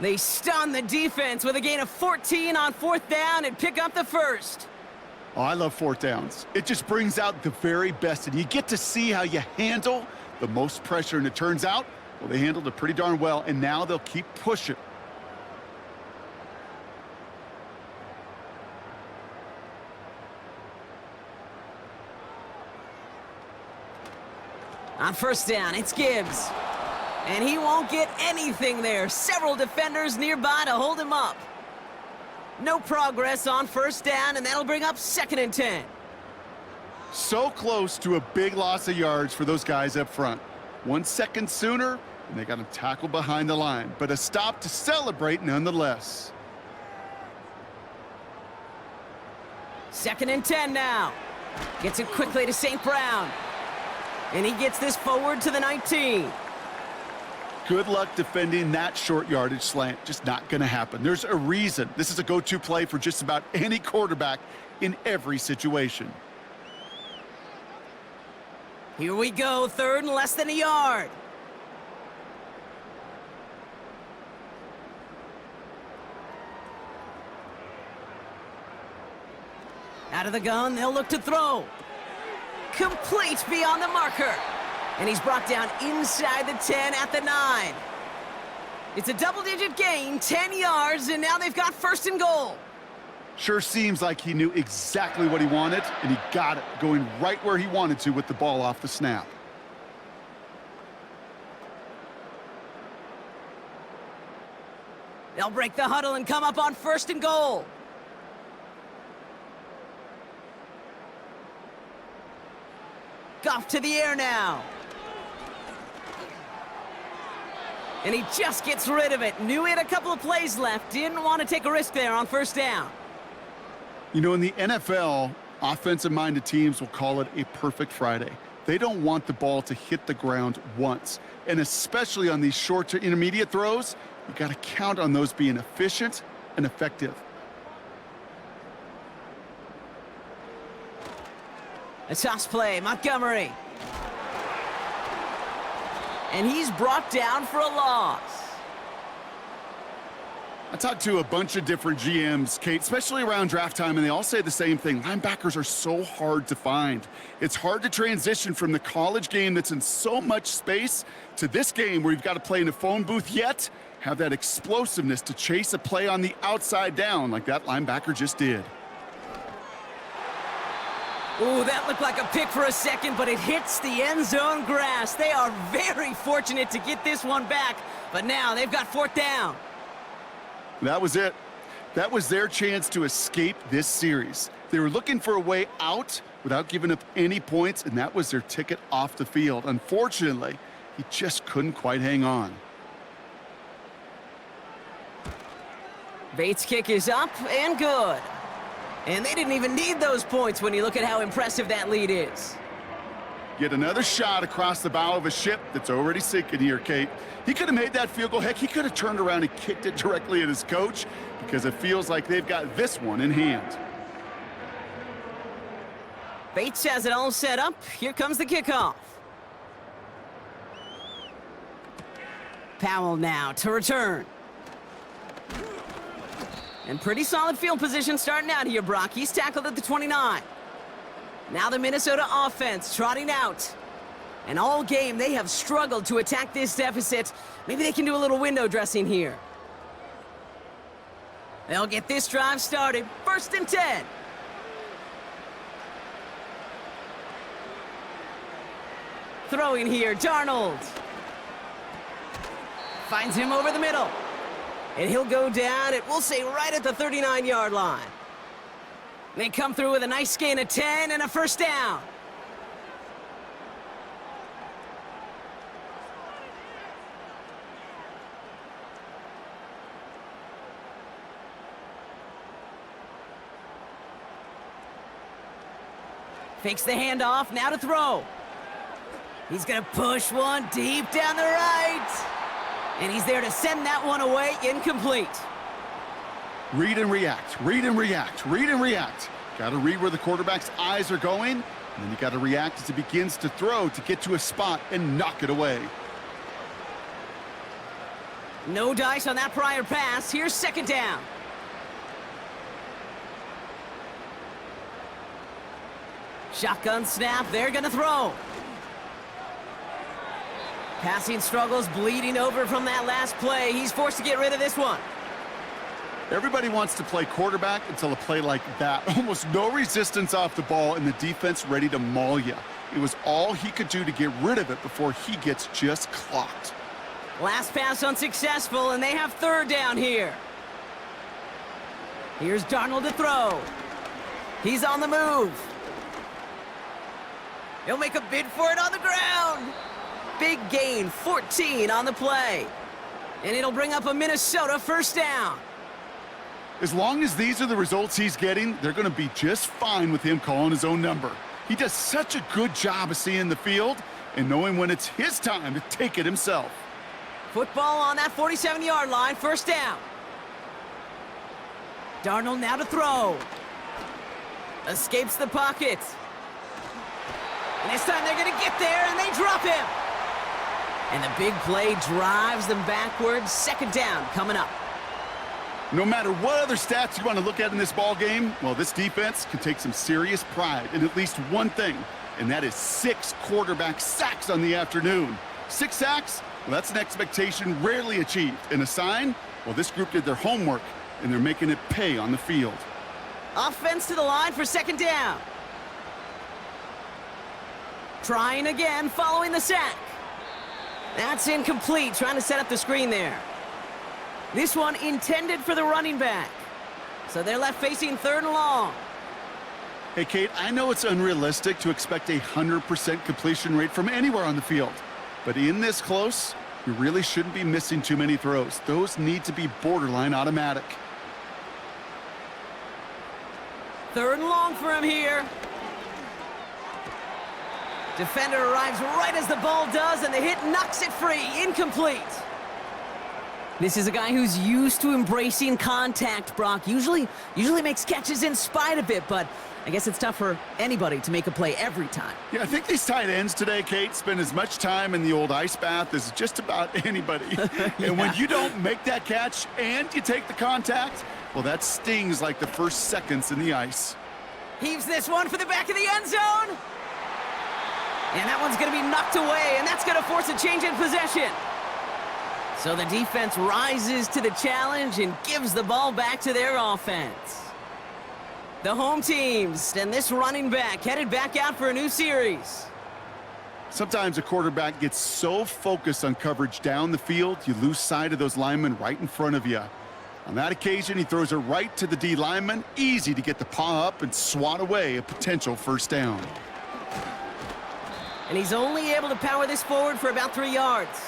They stun the defense with a gain of 14 on 4th down and pick up the first. Oh, I love 4th downs. It just brings out the very best, and you get to see how you handle the most pressure, and it turns out, well, they handled it pretty darn well, and now they'll keep pushing. On 1st down, it's Gibbs. And he won't get anything there. Several defenders nearby to hold him up. No progress on 1st down, and that'll bring up 2nd and 10. So close to a big loss of yards for those guys up front. 1 second sooner, and they got him tackled behind the line. But a stop to celebrate nonetheless. 2nd and 10 now. Gets it quickly to St. Brown. And he gets this forward to the 19. Good luck defending that short yardage slant. Just not going to happen. There's a reason. This is a go-to play for just about any quarterback in every situation. Here we go, 3rd and less than a yard. Out of the gun, they'll look to throw. Complete beyond the marker. And he's brought down inside the 10 at the 9. It's a double-digit gain, 10 yards, and now they've got 1st and goal. Sure seems like he knew exactly what he wanted, and he got it, going right where he wanted to with the ball off the snap. They'll break the huddle and come up on 1st and goal. Goff to the air now. And he just gets rid of it. Knew he had a couple of plays left. Didn't want to take a risk there on 1st down. You know, in the NFL, offensive-minded teams will call it a perfect Friday. They don't want the ball to hit the ground once. And especially on these short to intermediate throws, you got to count on those being efficient and effective. A toss play, Montgomery. And he's brought down for a loss. I talked to a bunch of different GMs, Kate, especially around draft time, and they all say the same thing. Linebackers are so hard to find. It's hard to transition from the college game that's in so much space to this game where you've got to play in a phone booth, yet have that explosiveness to chase a play on the outside down like that linebacker just did. Ooh, that looked like a pick for a second, but it hits the end zone grass. They are very fortunate to get this one back, but now they've got 4th down. That was it. That was their chance to escape this series. They were looking for a way out without giving up any points, and that was their ticket off the field. Unfortunately, he just couldn't quite hang on. Bates' kick is up and good. And they didn't even need those points when you look at how impressive that lead is. Yet another shot across the bow of a ship that's already sinking here, Kate. He could have made that field goal. Heck, he could have turned around and kicked it directly at his coach because it feels like they've got this one in hand. Bates has it all set up. Here comes the kickoff. Powell now to return. And pretty solid field position starting out here, Brock. He's tackled at the 29. Now the Minnesota offense trotting out. And all game, they have struggled to attack this deficit. Maybe they can do a little window dressing here. They'll get this drive started. 1st and 10. Throwing here, Darnold. Finds him over the middle. And he'll go down, it will say right at the 39-yard line. They come through with a nice gain of 10 and a 1st down. Fakes the handoff, now to throw. He's gonna push one deep down the right. And he's there to send that one away, incomplete. Read and react, read and react, read and react. Got to read where the quarterback's eyes are going, and then you got to react as he begins to throw to get to a spot and knock it away. No dice on that prior pass. Here's second down. Shotgun snap. They're going to throw. Passing struggles bleeding over from that last play. He's forced to get rid of this one. Everybody wants to play quarterback until a play like that. Almost no resistance off the ball and the defense ready to maul you. It was all he could do to get rid of it before he gets just clocked. Last pass unsuccessful, and they have third down here. Here's Darnold to throw. He's on the move. He'll make a bid for it on the ground. Big gain, 14 on the play. And it'll bring up a Minnesota first down. As long as these are the results he's getting, they're going to be just fine with him calling his own number. He does such a good job of seeing the field and knowing when it's his time to take it himself. Football on that 47-yard line, first down. Darnold now to throw. Escapes the pocket. And this time they're going to get there, and they drop him. And the big play drives them backwards. Second down coming up. No matter what other stats you want to look at in this ball game, well, this defense can take some serious pride in at least one thing, and that is 6 quarterback sacks on the afternoon. 6 sacks? Well, that's an expectation rarely achieved. And a sign? Well, this group did their homework, and they're making it pay on the field. Offense to the line for second down. Trying again following the sack. That's incomplete, trying to set up the screen there. This one intended for the running back. So they're left facing third and long. Hey, Kate, I know it's unrealistic to expect a 100% completion rate from anywhere on the field. But in this close, you really shouldn't be missing too many throws. Those need to be borderline automatic. Third and long for him here. Defender arrives right as the ball does, and the hit knocks it free. Incomplete. This is a guy who's used to embracing contact, Brock. Usually makes catches in spite of it, but I guess it's tough for anybody to make a play every time. Yeah, I think these tight ends today, Kate, spend as much time in the old ice bath as just about anybody. Yeah. And when you don't make that catch and you take the contact, well, that stings like the first seconds in the ice. Heaves this one for the back of the end zone. And that one's going to be knocked away, and that's going to force a change in possession. So the defense rises to the challenge and gives the ball back to their offense. The home teams and this running back headed back out for a new series. Sometimes a quarterback gets so focused on coverage down the field, you lose sight of those linemen right in front of you. On that occasion, he throws it right to the D lineman. Easy to get the paw up and swat away a potential first down. And he's only able to power this forward for about 3 yards.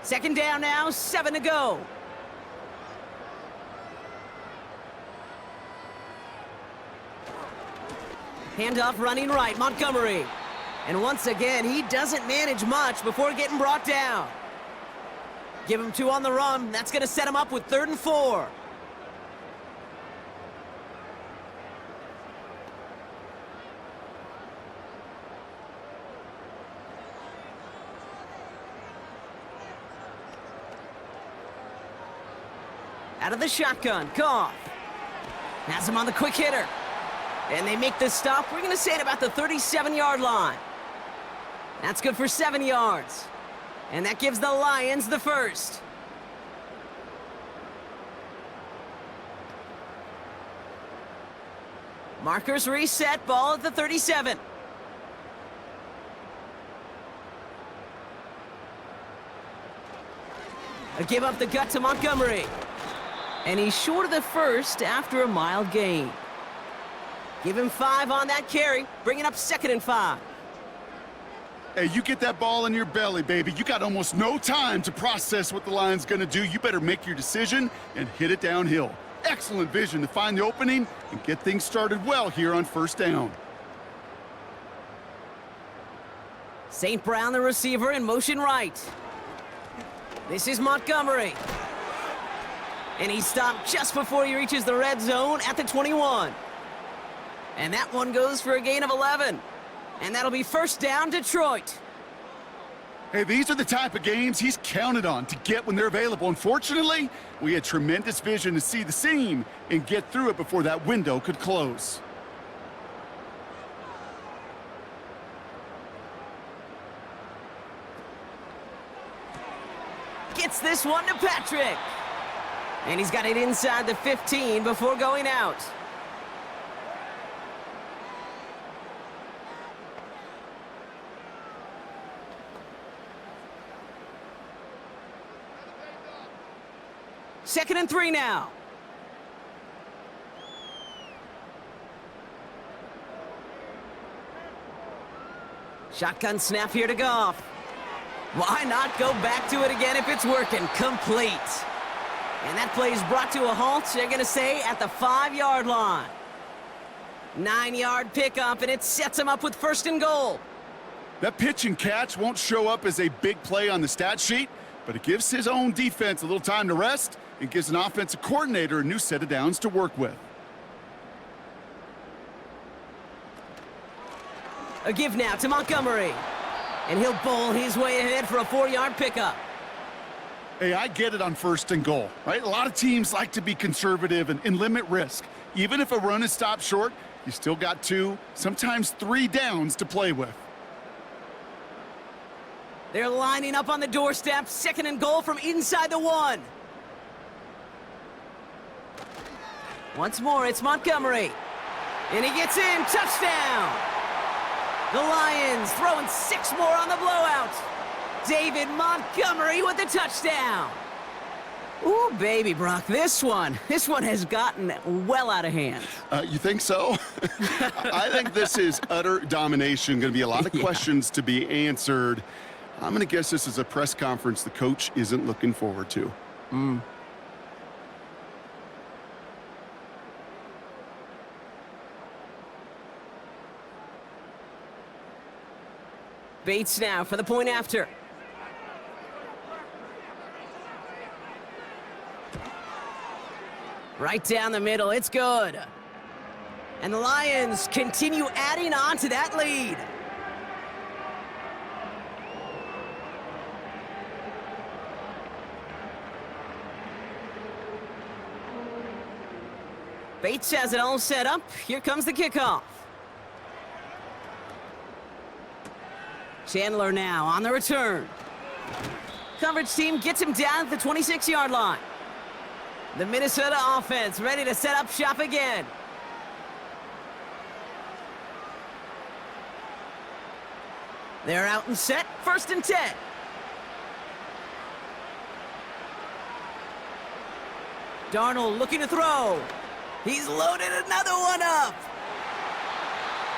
Second down now, 7 to go. Handoff running right, Montgomery. And once again, he doesn't manage much before getting brought down. Give him 2 on the run. That's going to set him up with 3rd and 4. Out of the shotgun, Goff. Has him on the quick hitter. And they make this stop, we're going to say at about the 37-yard line. That's good for 7 yards. And that gives the Lions the first. Markers reset, ball at the 37. A give up the gut to Montgomery. And he's short of the first after a mild gain. Give him 5 on that carry, bringing up 2nd and 5. Hey, you get that ball in your belly, baby. You got almost no time to process what the line's going to do. You better make your decision and hit it downhill. Excellent vision to find the opening and get things started well here on first down. St. Brown, the receiver, in motion right. This is Montgomery. And he's stopped just before he reaches the red zone at the 21. And that one goes for a gain of 11. And that'll be first down, Detroit. Hey, these are the type of games he's counted on to get when they're available. Unfortunately, we had tremendous vision to see the seam and get through it before that window could close. Gets this one to Patrick. And he's got it inside the 15 before going out. Second and 3 now. Shotgun snap here to Goff. Why not go back to it again if it's working? Complete. And that play is brought to a halt, they're going to say, at the 5-yard line. 9-yard pickup, and it sets him up with first and goal. That pitch and catch won't show up as a big play on the stat sheet, but it gives his own defense a little time to rest and gives an offensive coordinator a new set of downs to work with. A give now to Montgomery. And he'll bowl his way ahead for a 4-yard pickup. Hey, I get it on first and goal, right? A lot of teams like to be conservative and limit risk. Even if a run is stopped short, you still got 2, sometimes 3 downs to play with. They're lining up on the doorstep. Second and goal from inside the 1. Once more, it's Montgomery. And he gets in. Touchdown! The Lions throwing 6 more on the blowout. David Montgomery with the touchdown. Ooh, baby, Brock, this one has gotten well out of hand. You think so? I think this is utter domination. Going to be a lot of questions to be answered. I'm going to guess this is a press conference the coach isn't looking forward to. Bates now for the point after. Right down the middle, it's good. And the Lions continue adding on to that lead. Bates has it all set up. Here comes the kickoff. Chandler now on the return. Coverage team gets him down at the 26-yard line. The Minnesota offense ready to set up shop again. They're out and set. First and 10. Darnold looking to throw. He's loaded another one up.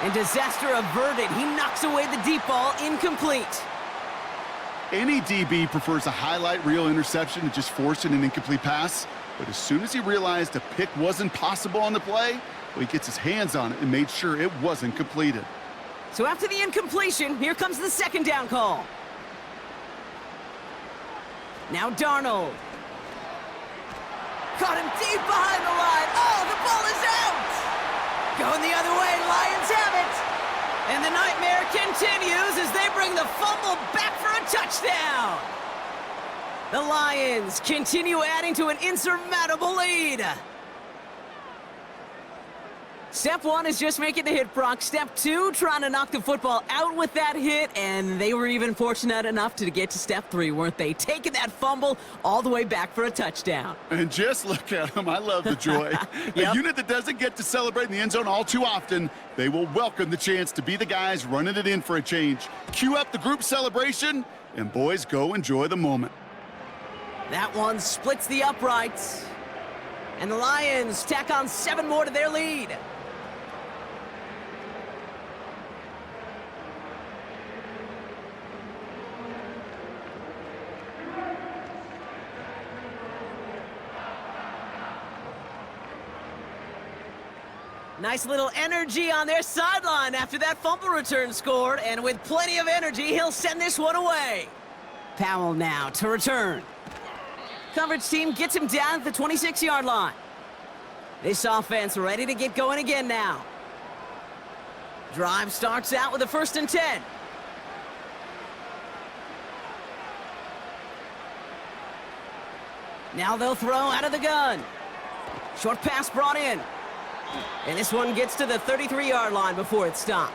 And disaster averted. He knocks away the deep ball, incomplete. Any DB prefers a highlight reel interception to just forcing an incomplete pass. But as soon as he realized a pick wasn't possible on the play, well, he gets his hands on it and made sure it wasn't completed. So after the incompletion, here comes the second down call. Now Darnold. Caught him deep behind the line. Oh, the ball is out! Going the other way, Lions have it! And the nightmare continues as they bring the fumble back for a touchdown! The Lions continue adding to an insurmountable lead. Step 1 is just making the hit, Brock. Step 2, trying to knock the football out with that hit, and they were even fortunate enough to get to step 3, weren't they? Taking that fumble all the way back for a touchdown. And just look at them. I love the joy. A unit that doesn't get to celebrate in the end zone all too often, they will welcome the chance to be the guys running it in for a change. Cue up the group celebration, and boys, go enjoy the moment. That one splits the uprights. And the Lions tack on 7 more to their lead. Nice little energy on their sideline after that fumble return scored, and with plenty of energy, he'll send this one away. Powell now to return. Coverage team gets him down at the 26-yard line. This offense ready to get going again now. Drive starts out with a 1st and 10. Now they'll throw out of the gun. Short pass brought in. And this one gets to the 33-yard line before it's stopped.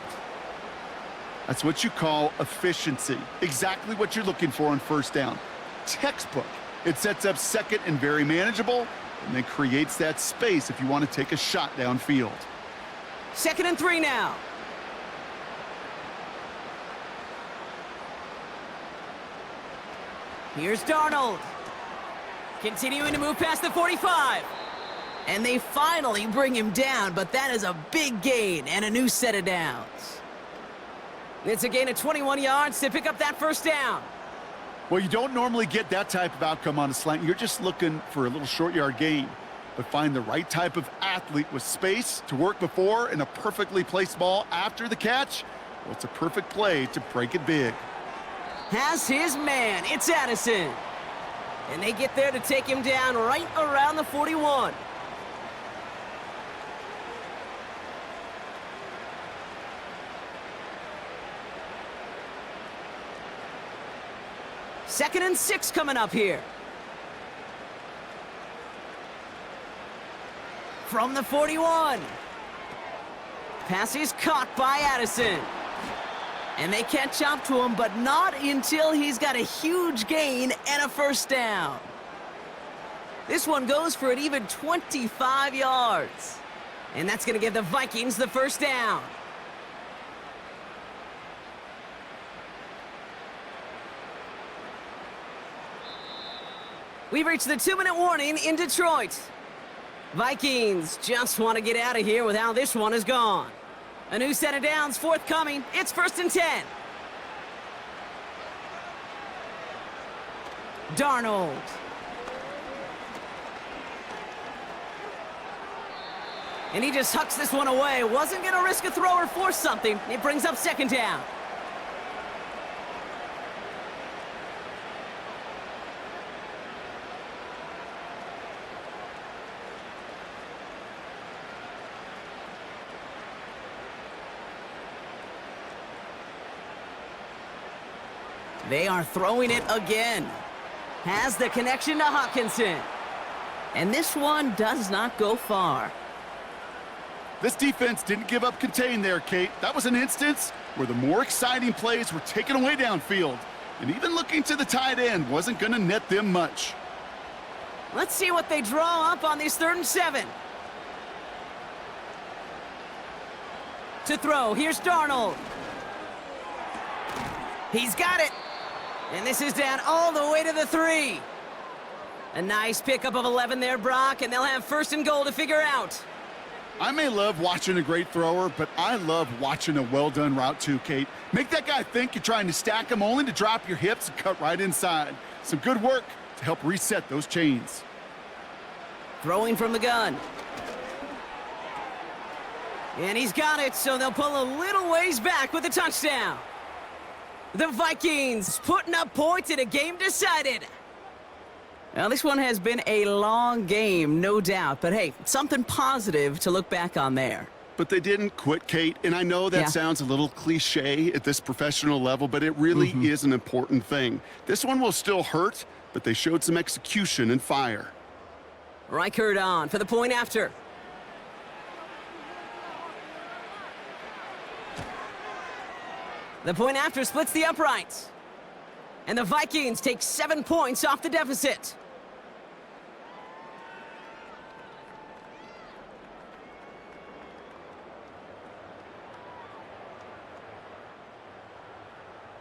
That's what you call efficiency. Exactly what you're looking for on 1st down. Textbook. It sets up 2nd and very manageable, and then creates that space if you want to take a shot downfield. 2nd and 3 now. Here's Darnold. Continuing to move past the 45. And they finally bring him down, but that is a big gain and a new set of downs. It's a gain of 21 yards to pick up that 1st down. Well, you don't normally get that type of outcome on a slant. You're just looking for a little short yard gain. But find the right type of athlete with space to work before and a perfectly placed ball after the catch. Well, it's a perfect play to break it big. Has his man. It's Addison. And they get there to take him down right around the 41. Second and 6 coming up here. From the 41. Pass is caught by Addison. And they catch up to him, but not until he's got a huge gain and a 1st down. This one goes for an even 25 yards. And that's going to give the Vikings the 1st down. We've reached the 2-minute warning in Detroit. Vikings just want to get out of here with how this one has gone. A new set of downs forthcoming. It's 1st and 10. Darnold. And he just hucks this one away. Wasn't going to risk a throw or force something. It brings up 2nd down. They are throwing it again. Has the connection to Hawkinson. And this one does not go far. This defense didn't give up contain there, Kate. That was an instance where the more exciting plays were taken away downfield. And even looking to the tight end wasn't going to net them much. Let's see what they draw up on this 3rd and 7. To throw, here's Darnold. He's got it. And this is down all the way to the 3. A nice pickup of 11 there, Brock, and they'll have 1st and goal to figure out. I may love watching a great thrower, but I love watching a well-done route too, Kate. Make that guy think you're trying to stack him only to drop your hips and cut right inside. Some good work to help reset those chains. Throwing from the gun. And he's got it, so they'll pull a little ways back with a touchdown. The Vikings putting up points in a game decided. Now, this one has been a long game, no doubt. But, hey, something positive to look back on there. But they didn't quit, Kate. And I know that sounds a little cliche at this professional level, but it really is an important thing. This one will still hurt, but they showed some execution and fire. Reichert on for the point after. The point after splits the uprights. And the Vikings take 7 points off the deficit.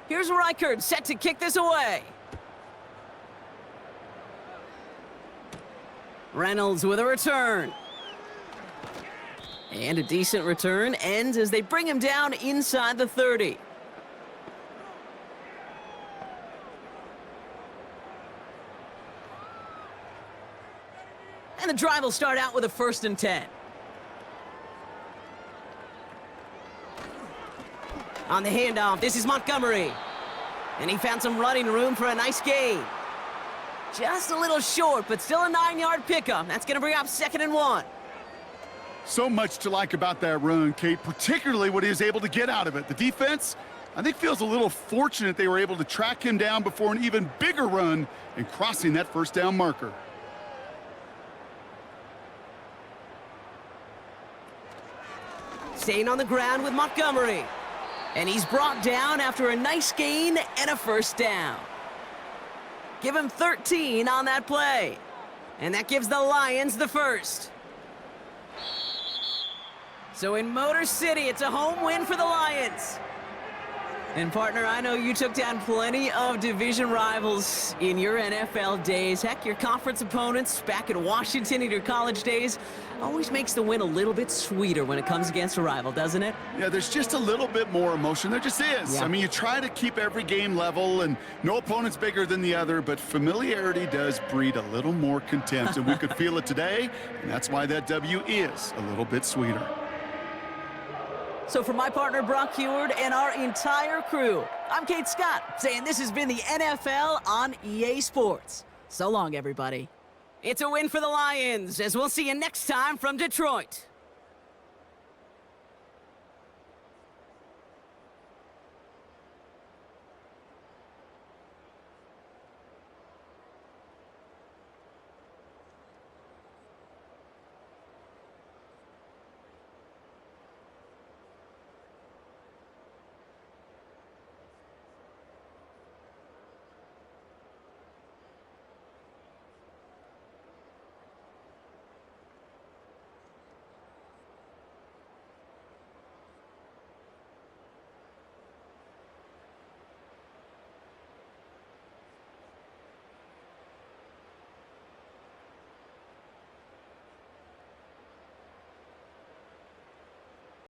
Here's Reichert set to kick this away. Reynolds with a return. And a decent return ends as they bring him down inside the 30. And the drive will start out with a 1st and 10. On the handoff, this is Montgomery. And he found some running room for a nice gain. Just a little short, but still a 9-yard pickup. That's going to bring up 2nd and 1. So much to like about that run, Kate, particularly what he was able to get out of it. The defense, I think, feels a little fortunate they were able to track him down before an even bigger run and crossing that first down marker. Staying on the ground with Montgomery. And he's brought down after a nice gain and a first down. Give him 13 on that play. And that gives the Lions the first. So in Motor City, it's a home win for the Lions. And partner, I know you took down plenty of division rivals in your NFL days. Heck, your conference opponents back in Washington in your college days always makes the win a little bit sweeter when it comes against a rival, doesn't it? Yeah, there's just a little bit more emotion. There just is. Yeah. I mean, you try to keep every game level, and no opponent's bigger than the other, but familiarity does breed a little more contempt, and we could feel it today, and that's why that W is a little bit sweeter. So for my partner, Brock Heward, and our entire crew, I'm Kate Scott, saying this has been the NFL on EA Sports. So long, everybody. It's a win for the Lions, as we'll see you next time from Detroit.